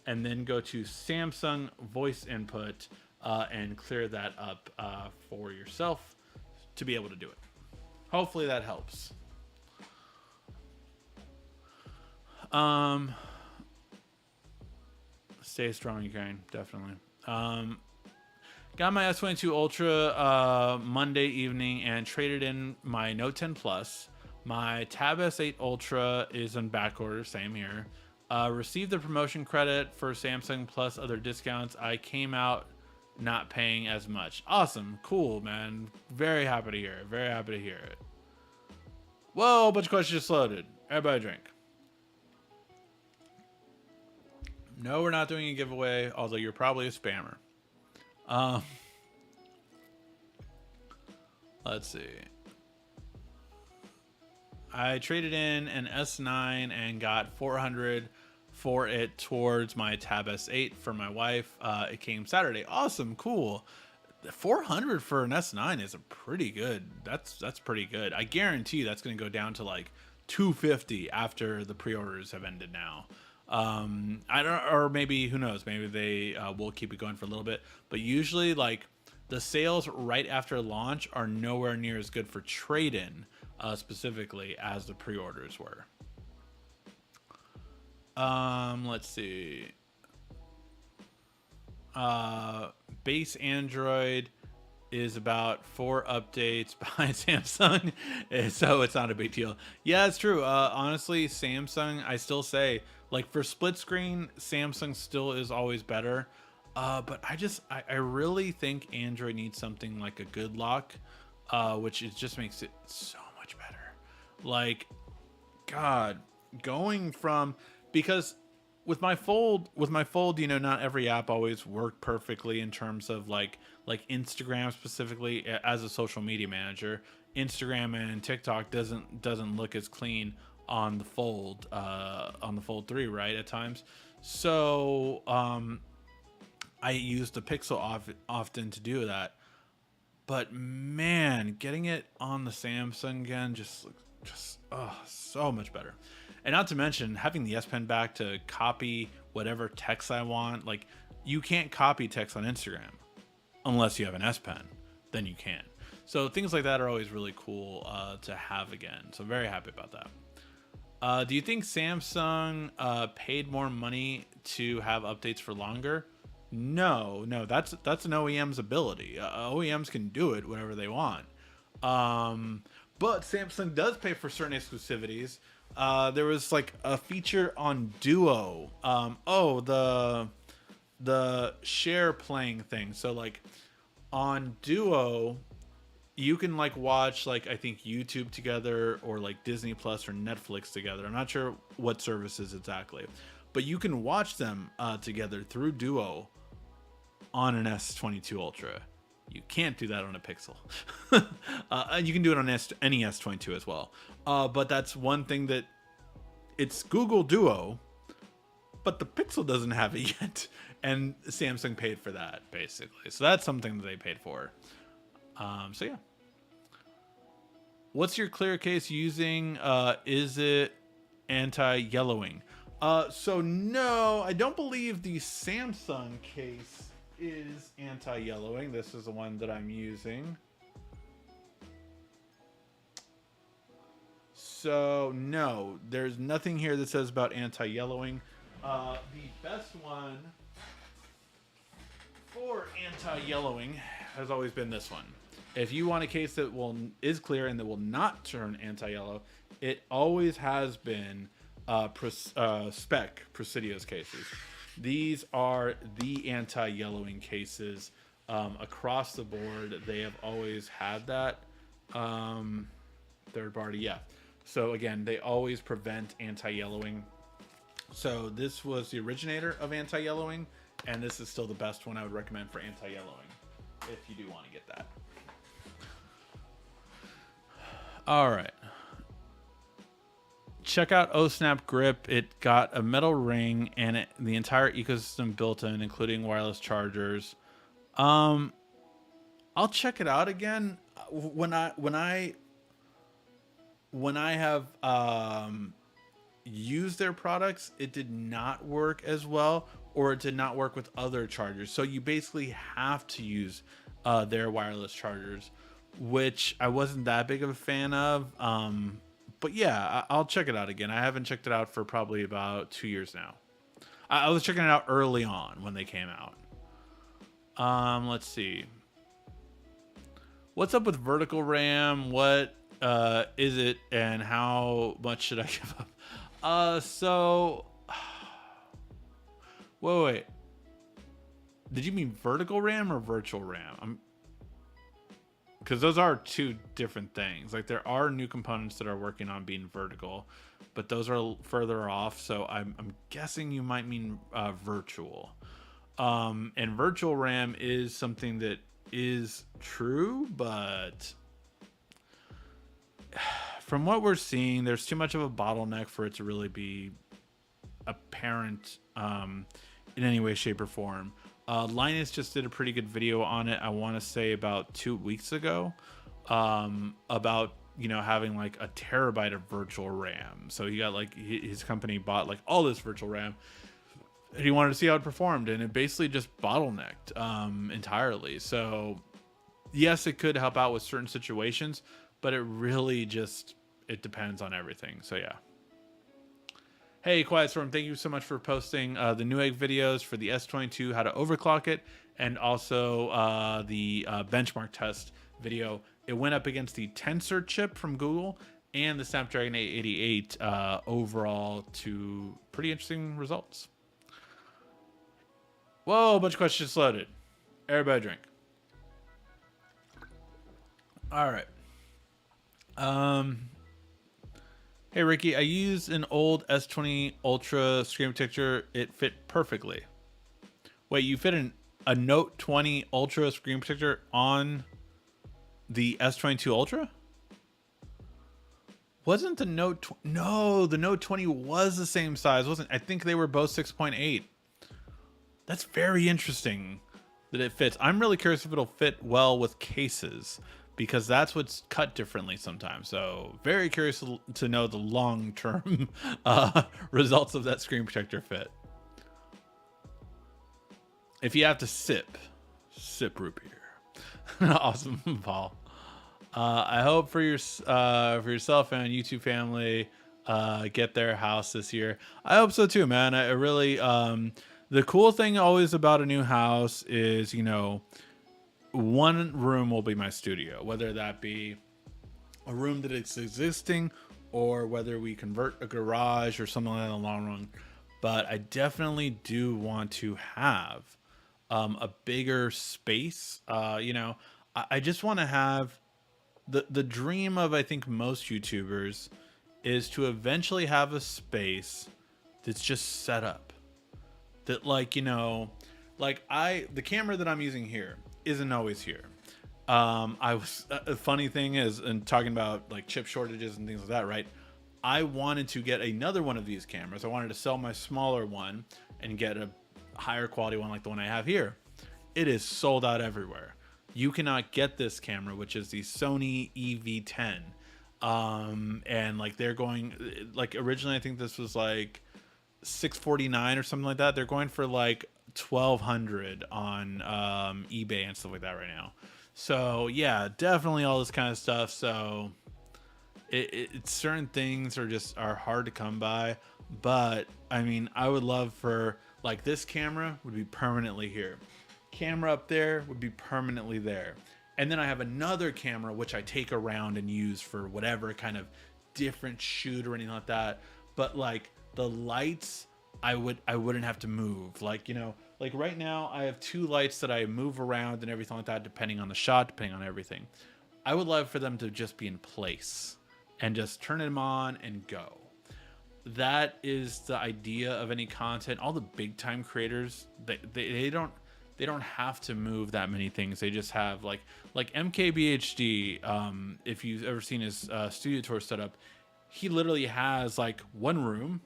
Speaker 1: and then go to Samsung voice input and clear that up for yourself to be able to do it. Hopefully that helps. Stay strong, Ukraine. Definitely. Got my S22 Ultra Monday evening and traded in my Note 10 Plus. My Tab S8 Ultra is on back order. Same here. Received the promotion credit for Samsung plus other discounts. I came out not paying as much. Awesome. Cool, man. Very happy to hear it. Very happy to hear it. Whoa, a bunch of questions just loaded. Everybody drink. No, we're not doing a giveaway, although you're probably a spammer. Let's see. I traded in an S9 and got 400 for it towards my Tab S8 for my wife. It came Saturday. Awesome, cool. 400 for an S9 is a pretty good. That's pretty good. I guarantee that's going to go down to like 250 after the pre-orders have ended now. I don't, or maybe who knows? Maybe they will keep it going for a little bit. But usually, like the sales right after launch are nowhere near as good for trade-in, specifically as the pre-orders were. Let's see. Base Android is about 4 updates behind Samsung, so it's not a big deal. Yeah, it's true. Honestly, Samsung, I still say, like for split screen, Samsung still is always better. But I really think Android needs something like a good lock, which just makes it so much better. Like, God, going from, because with my fold, you know, not every app always worked perfectly in terms of like Instagram specifically as a social media manager. Instagram and TikTok doesn't look as clean on the Fold 3, right, at times. So I use the Pixel often to do that. But man, getting it on the Samsung again just so much better. And not to mention having the S Pen back to copy whatever text I want. Like, you can't copy text on Instagram unless you have an S Pen. Then you can. So things like that are always really cool to have again. So very happy about that. Do you think Samsung paid more money to have updates for longer? No, that's an OEM's ability. OEMs can do it whenever they want. But Samsung does pay for certain exclusivities. There was like a feature on Duo. The share playing thing. So like on Duo, you can like watch like I think YouTube together or like Disney Plus or Netflix together. I'm not sure what services exactly, but you can watch them together through Duo on an S22 Ultra. You can't do that on a Pixel. And you can do it on any S22 as well. But that's one thing that it's Google Duo, but the Pixel doesn't have it yet. And Samsung paid for that, basically. So that's something that they paid for. So yeah. What's your clear case using? Is it anti-yellowing? So no, I don't believe the Samsung case is anti-yellowing. This is the one that I'm using. So no, there's nothing here that says about anti-yellowing. The best one for anti-yellowing has always been this one. If you want a case that is clear and that will not turn anti-yellow, it always has been spec Presidio's cases. These are the anti-yellowing cases across the board. They have always had that. Third party, yeah. So again, they always prevent anti-yellowing. So this was the originator of anti-yellowing, and this is still the best one I would recommend for anti-yellowing if you do want to get that. All right. Check out OSnap Grip. It got a metal ring and the entire ecosystem built in, including wireless chargers. I'll check it out again when I have used their products. It did not work as well, or it did not work with other chargers. So you basically have to use their wireless chargers, which I wasn't that big of a fan of. But yeah, I'll check it out again. I haven't checked it out for probably about 2 years now. I was checking it out early on when they came out. Let's see. What's up with vertical RAM? What is it, and how much should I give up? So, wait. Did you mean vertical RAM or virtual RAM? Because those are two different things. Like, there are new components that are working on being vertical, but those are further off. So I'm guessing you might mean virtual. And virtual RAM is something that is true, but from what we're seeing, there's too much of a bottleneck for it to really be apparent in any way, shape, or form. Linus just did a pretty good video on it, I want to say about 2 weeks ago, about, you know, having like a terabyte of virtual RAM. So he got like, his company bought like all this virtual RAM, and he wanted to see how it performed, and it basically just bottlenecked entirely. So yes, it could help out with certain situations, but it really just, it depends on everything. So yeah. Hey, Quiet Storm, thank you so much for posting the Newegg videos for the S22, how to overclock it, and also the benchmark test video. It went up against the Tensor chip from Google and the Snapdragon 888 overall to pretty interesting results. Whoa, a bunch of questions loaded. Everybody drink. All right. Hey Ricky, I used an old S20 Ultra screen protector. It fit perfectly. Wait, you fit a Note 20 Ultra screen protector on the S22 Ultra? Wasn't the Note... No, the Note 20 was the same size, wasn't it? I think they were both 6.8. That's very interesting that it fits. I'm really curious if it'll fit well with cases, because that's what's cut differently sometimes. So very curious to know the long-term results of that screen protector fit. If you have to sip root beer. Awesome, Paul. I hope for yourself and YouTube family get their house this year. I hope so too, man. I really the cool thing always about a new house is, you know, one room will be my studio, whether that be a room that is existing or whether we convert a garage or something like that in the long run. But I definitely do want to have a bigger space. You know, I just want to have the dream of, I think, most YouTubers is to eventually have a space that's just set up. That, like, you know, like the camera that I'm using here isn't always here. A funny thing is, and talking about like chip shortages and things like that, right? I wanted to get another one of these cameras. I wanted to sell my smaller one and get a higher quality one like the one I have here. It is sold out everywhere. You cannot get this camera, which is the Sony EV10. And like they're going, like originally I think this was like $649 or something like that. They're going for like $1,200 on eBay and stuff like that right now. So yeah, definitely all this kind of stuff. So it's certain things are hard to come by. But I mean, I would love for, like, this camera would be permanently here. Camera up there would be permanently there. And then I have another camera which I take around and use for whatever kind of different shoot or anything like that. But like the lights, I wouldn't have to move. Like, you know, like right now I have two lights that I move around and everything like that, depending on the shot, depending on everything. I would love for them to just be in place and just turn them on and go. That is the idea of any content. All the big time creators, they don't have to move that many things. They just have like MKBHD. If you've ever seen his studio tour setup, he literally has like one room.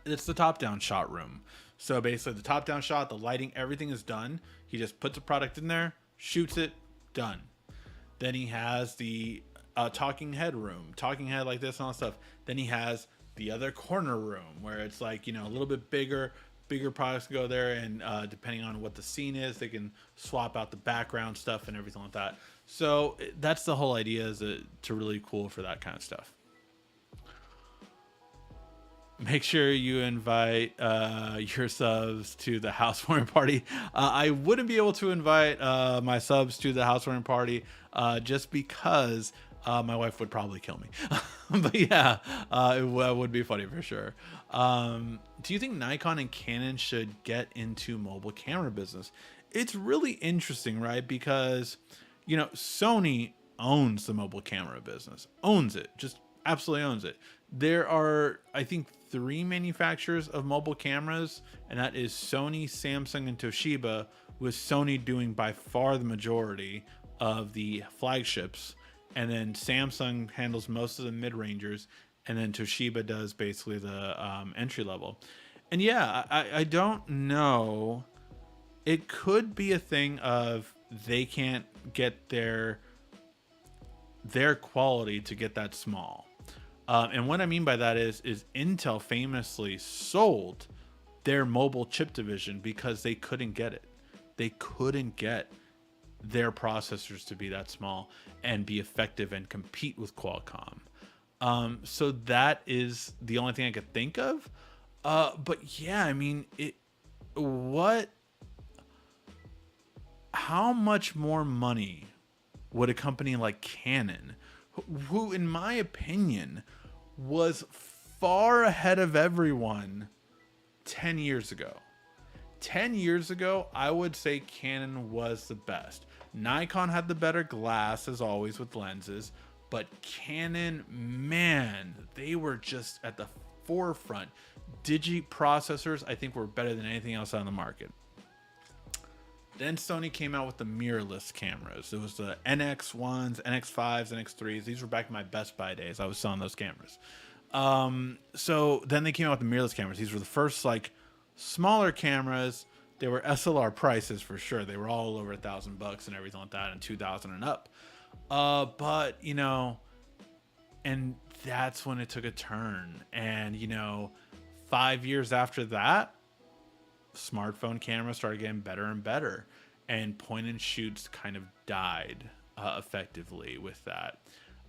Speaker 1: It's the top down shot room. So basically the top down shot, the lighting, everything is done. He just puts a product in there, shoots it, done. Then he has the talking head room, talking head like this and all that stuff. Then he has the other corner room where it's like, you know, a little bit bigger products go there, and depending on what the scene is, they can swap out the background stuff and everything like that. So that's the whole idea, is to really cool for that kind of stuff. Make sure you invite your subs to the housewarming party. I wouldn't be able to invite my subs to the housewarming party just because my wife would probably kill me. But yeah, it would be funny for sure. Do you think Nikon and Canon should get into mobile camera business? It's really interesting, right? Because, you know, Sony owns the mobile camera business, owns it, just absolutely owns it. There are, I think, 3 manufacturers of mobile cameras, and that is Sony, Samsung, and Toshiba, with Sony doing by far the majority of the flagships. And then Samsung handles most of the mid-rangers, and then Toshiba does basically the entry level. And yeah, I don't know. It could be a thing of they can't get their quality to get that small. And what I mean by that is Intel famously sold their mobile chip division because they couldn't get it. They couldn't get their processors to be that small and be effective and compete with Qualcomm. So that is the only thing I could think of. But yeah, I mean, how much more money would a company like Canon, who in my opinion was far ahead of everyone 10 years ago. 10 years ago, I would say Canon was the best. Nikon had the better glass, as always, with lenses, but Canon, man, they were just at the forefront. Digi processors, I think, were better than anything else on the market. Then Sony came out with the mirrorless cameras. It was the NX1s, NX5s, NX3s. These were back in my Best Buy days. I was selling those cameras. So then they came out with the mirrorless cameras. These were the first, like, smaller cameras. They were SLR prices for sure. They were all over $1,000 and everything like that, and 2,000 and up. But you know, and that's when it took a turn. And you know, 5 years after that, smartphone cameras started getting better and better, and point and shoots kind of died effectively with that.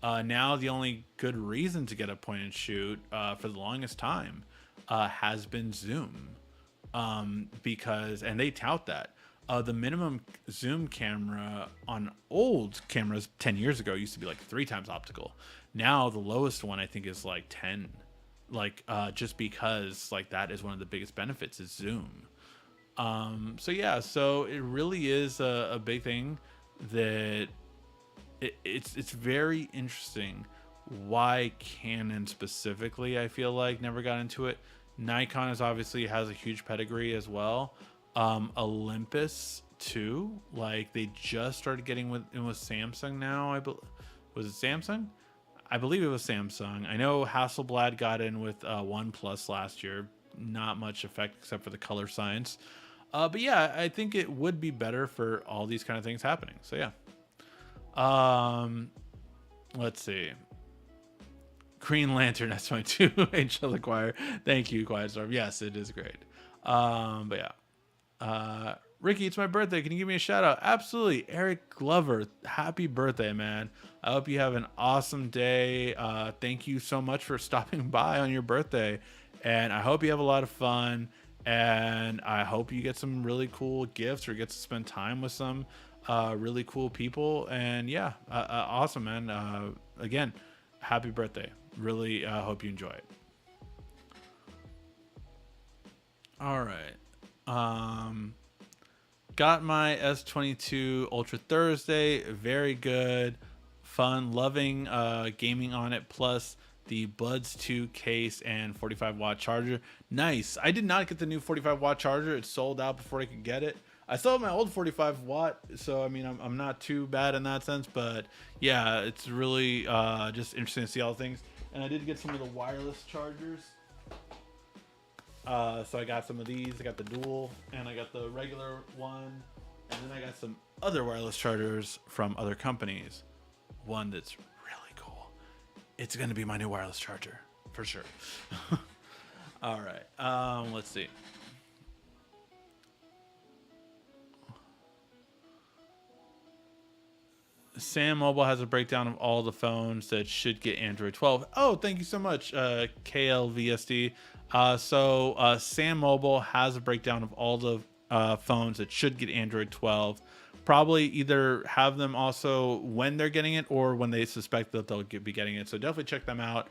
Speaker 1: Now the only good reason to get a point and shoot for the longest time has been zoom, because and they tout that the minimum zoom camera on old cameras 10 years ago used to be like 3 times optical. Now the lowest one I think is like 10, like just because like that is one of the biggest benefits is zoom. So yeah, so it really is a big thing that it's very interesting why Canon specifically, I feel like, never got into it. Nikon is obviously has a huge pedigree as well. Olympus too, like they just started getting with Samsung now. Was it Samsung? I believe it was Samsung. I know Hasselblad got in with OnePlus last year. Not much effect except for the color science. But yeah, I think it would be better for all these kind of things happening. So yeah. Let's see. Green Lantern S22 Angel the Choir. Thank you, Quiet Storm. Yes, it is great. But yeah. Ricky, it's my birthday. Can you give me a shout out? Absolutely. Eric Glover, happy birthday, man. I hope you have an awesome day. Thank you so much for stopping by on your birthday. And I hope you have a lot of fun. And I hope you get some really cool gifts or get to spend time with some really cool people. And yeah, awesome, man. Again, happy birthday. Really hope you enjoy it. All right. Got my S22 Ultra Thursday. Very good. Fun. Loving gaming on it. Plus the Buds 2 case and 45-watt charger. Nice. I did not get the new 45-watt charger. It sold out before I could get it. I still have my old 45-watt, so I mean, I'm not too bad in that sense. But yeah, it's really just interesting to see all the things. And I did get some of the wireless chargers. So I got some of these. I got the dual, and I got the regular one, and then I got some other wireless chargers from other companies. One that's really cool. It's gonna be my new wireless charger for sure. All right. Let's see. Sam Mobile has a breakdown of all the phones that should get Android 12. Oh, thank you so much, KLVSD. So Sam Mobile has a breakdown of all the phones that should get Android 12. Probably either have them also when they're getting it or when they suspect that they'll be getting it. So definitely check them out.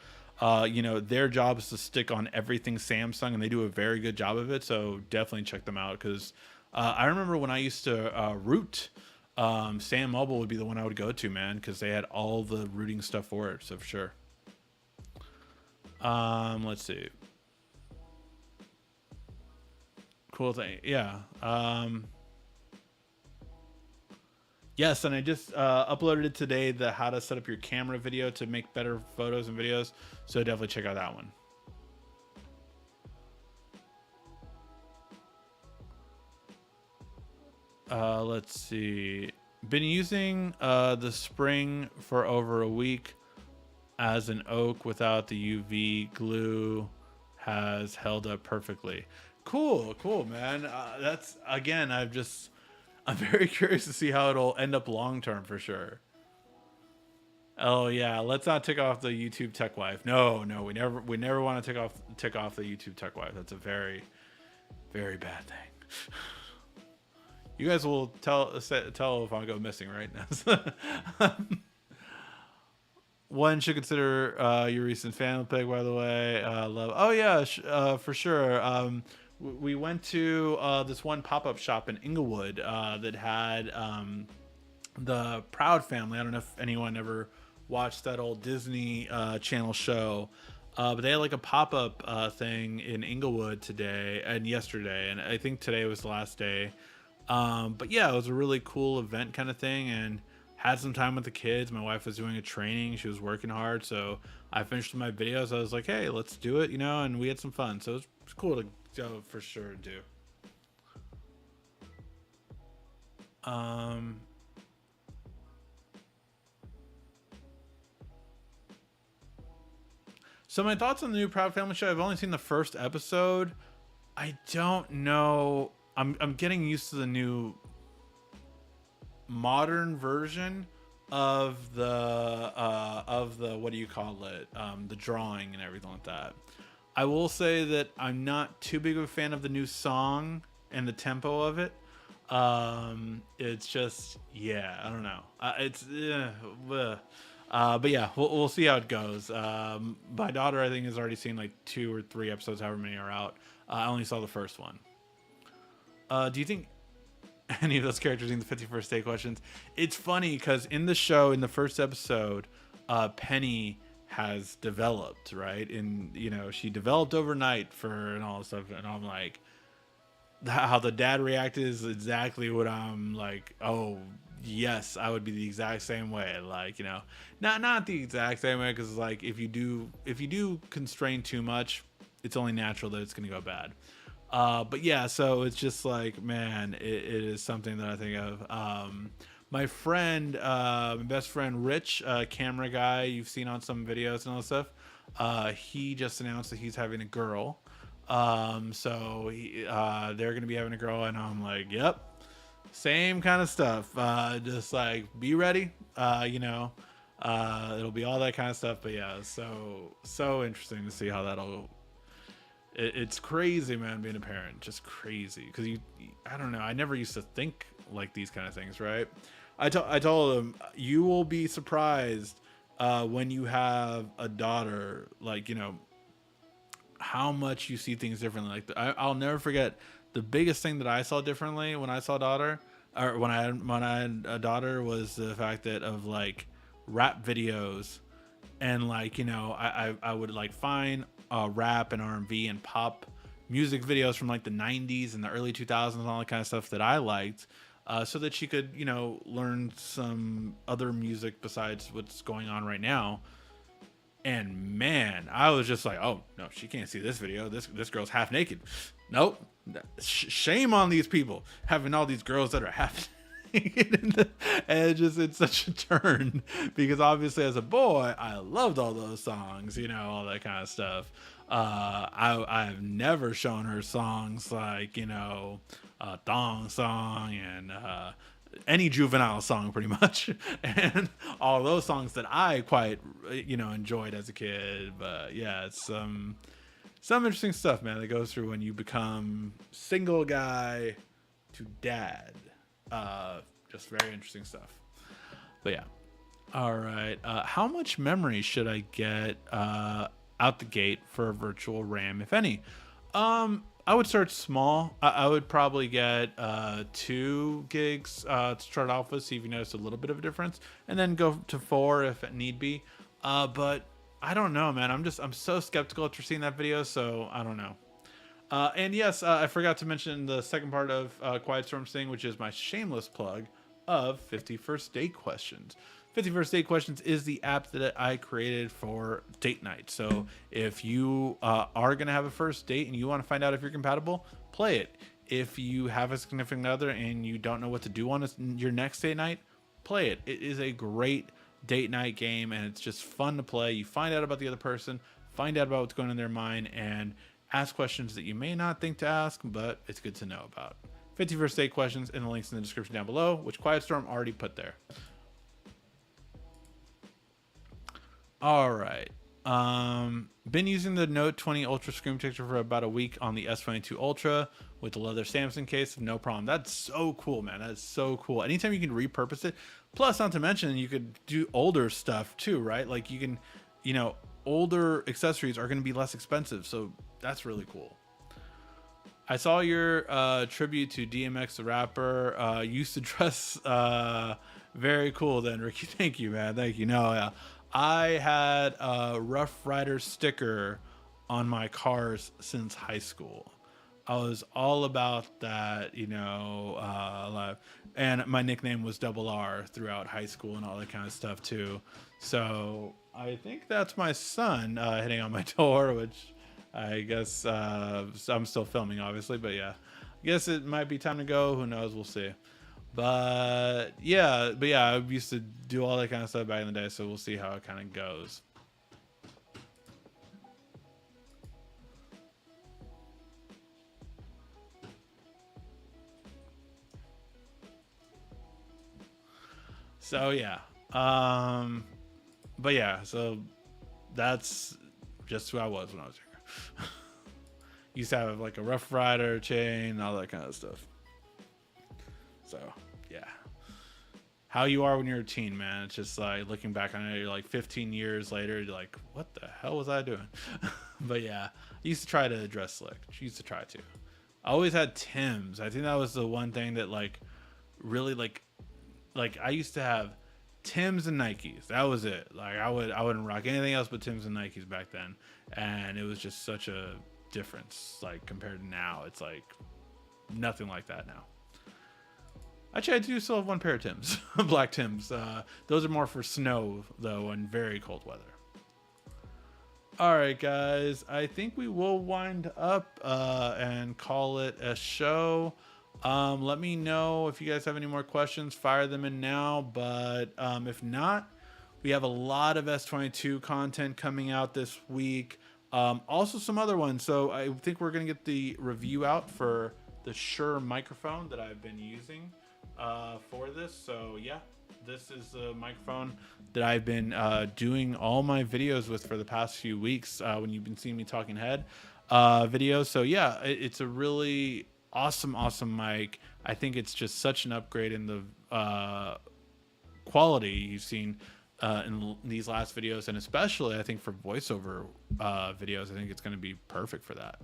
Speaker 1: You know, their job is to stick on everything Samsung, and they do a very good job of it. So definitely check them out, because I remember when I used to root, Sam Mobile would be the one I would go to, man, because they had all the routing stuff for it. So for sure. Let's see. Cool thing. Yeah. Yes, and I just uploaded it today, the how to set up your camera video to make better photos and videos. So definitely check out that one. Let's see. Been using the spring for over a week as an oak without the UV glue. Has held up perfectly. Cool, man. That's, again, I'm very curious to see how it'll end up long term for sure. Oh yeah, let's not tick off the YouTube tech wife. No, we never want to tick off the YouTube tech wife. That's a very, very bad thing. You guys will tell if I go missing, right? One should consider your recent family pick, by the way. Love. Oh yeah, for sure. We went to this one pop-up shop in Inglewood that had the Proud Family. I don't know if anyone ever watched that old Disney Channel show, but they had like a pop-up thing in Inglewood today and yesterday, and I think today was the last day. But yeah, it was a really cool event kind of thing, and had some time with the kids. My wife was doing a training. She was working hard, so I finished my videos. I was like, hey, let's do it, and we had some fun. So it was cool to go for sure to do. So my thoughts on the new Proud Family show. I've only seen the first episode. I don't know. I'm getting used to the new modern version of the what do you call it? The drawing and everything like that. I will say that I'm not too big of a fan of the new song and the tempo of it. It's just, yeah, I don't know. But yeah, we'll see how it goes. My daughter, I think, has already seen like 2 or 3 episodes, however many are out. I only saw the first one. Do you think any of those characters in the 51st Day questions? It's funny because in the show, in the first episode, Penny has developed, right? And, you know, she developed overnight and all this stuff. And I'm like, how the dad reacted is exactly what I'm like, oh, yes, I would be the exact same way. Like, you know, not the exact same way, because like if you do constrain too much, it's only natural that it's going to go bad. But yeah, so it's just like, man, it is something that I think of. My friend, my best friend Rich, camera guy you've seen on some videos and all that stuff, he just announced that he's having a girl. So they're gonna be having a girl, and I'm like, yep, same kind of stuff. Just like, be ready. You know, it'll be all that kind of stuff. But yeah, so interesting to see how that'll. It's crazy, man, being a parent. Just crazy, because I don't know. I never used to think like these kind of things, right? I told him, you will be surprised when you have a daughter, like, you know, how much you see things differently. Like, I'll never forget the biggest thing that I saw differently when I saw daughter, or when I had a daughter, was the fact that of like rap videos, and like, you know, I would like find rap and R&B and pop music videos from like the 90s and the early 2000s and all that kind of stuff that I liked, so that she could, you know, learn some other music besides what's going on right now. And man, I was just like, oh no, she can't see this video. This girl's half naked. Nope. Shame on these people having all these girls that are half naked. And it's such a turn, because obviously as a boy, I loved all those songs, you know, all that kind of stuff. I've never shown her songs like, you know, Thong Song and any juvenile song pretty much, and all those songs that I quite, you know, enjoyed as a kid. But yeah, it's some interesting stuff, man, that goes through when you become single guy to dad. Just very interesting stuff. But yeah, all right. How much memory should I get out the gate for a virtual RAM, if any? I would start small. I would probably get 2 gigs to start off with, see if you notice a little bit of a difference, and then go to 4 if it need be. But I don't know, man. I'm so skeptical after seeing that video, so I don't know. And yes, I forgot to mention the second part of Quiet Storm's thing, which is my shameless plug of 51st Date Questions. 51st Date Questions is the app that I created for date night. So if you are going to have a first date and you want to find out if you're compatible, play it. If you have a significant other and you don't know what to do on your next date night, play it. It is a great date night game, and it's just fun to play. You find out about the other person, find out about what's going on in their mind, and ask questions that you may not think to ask, but it's good to know about. 51st Date Questions, and the links in the description down below, which Quiet Storm already put there. All right. Been using the Note 20 Ultra screen protector for about a week on the S22 Ultra with the leather Samsung case. No problem. That's so cool, man. That's so cool. Anytime you can repurpose it. Plus, not to mention, you could do older stuff too, right? Like you can, you know, older accessories are going to be less expensive. So that's really cool. I saw your tribute to DMX the rapper. Used to dress very cool then, Ricky. Thank you, man. Thank you. No, yeah. I had a Rough Rider sticker on my cars since high school. I was all about that, you know, and my nickname was Double R throughout high school and all that kind of stuff too. So I think that's my son hitting on my door, which I guess I'm still filming, obviously, but yeah, I guess it might be time to go. Who knows? We'll see. But yeah, I used to do all that kind of stuff back in the day, so we'll see how it kind of goes. So yeah, but yeah, so that's just who I was when I was younger. Used to have like a Rough Rider chain, all that kind of stuff. So yeah, how you are when you're a teen, man. It's just like looking back on it, you're like 15 years later, you're like, what the hell was I doing? But yeah, I used to try to dress slick. Used to try to. I always had Timbs. I think that was the one thing that like really like I used to have Timbs and Nikes. That was it. Like I wouldn't rock anything else but Timbs and Nikes back then, and it was just such a difference. Like compared to now, it's like nothing like that now. Actually, I do still have one pair of Timbs, black Timbs. Those are more for snow though, and very cold weather. All right, guys. I think we will wind up and call it a show. Let me know if you guys have any more questions. Fire them in now. But if not, we have a lot of S22 content coming out this week. Also some other ones. So I think we're going to get the review out for the Shure microphone that I've been using for this. So yeah, this is the microphone that I've been doing all my videos with for the past few weeks when you've been seeing me talking head videos. So yeah, it's a really awesome mic. I think it's just such an upgrade in the quality you've seen in these last videos, and especially I think for voiceover videos, I think it's going to be perfect for that.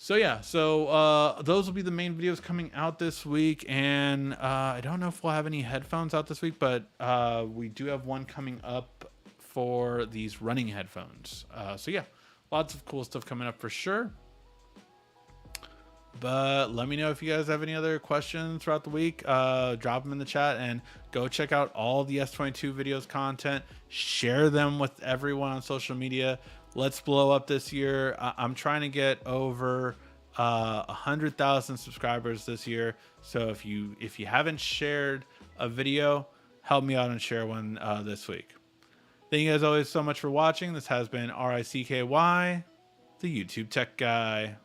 Speaker 1: So yeah, so those will be the main videos coming out this week, and I don't know if we'll have any headphones out this week, but we do have one coming up for these running headphones. So yeah, lots of cool stuff coming up for sure. But let me know if you guys have any other questions throughout the week. Drop them in the chat, and go check out all the S22 videos content. Share them with everyone on social media. Let's blow up this year. I'm trying to get over 100,000 subscribers this year. So if you haven't shared a video, help me out and share one this week. Thank you guys always so much for watching. This has been RICKY, the YouTube Tech Guy.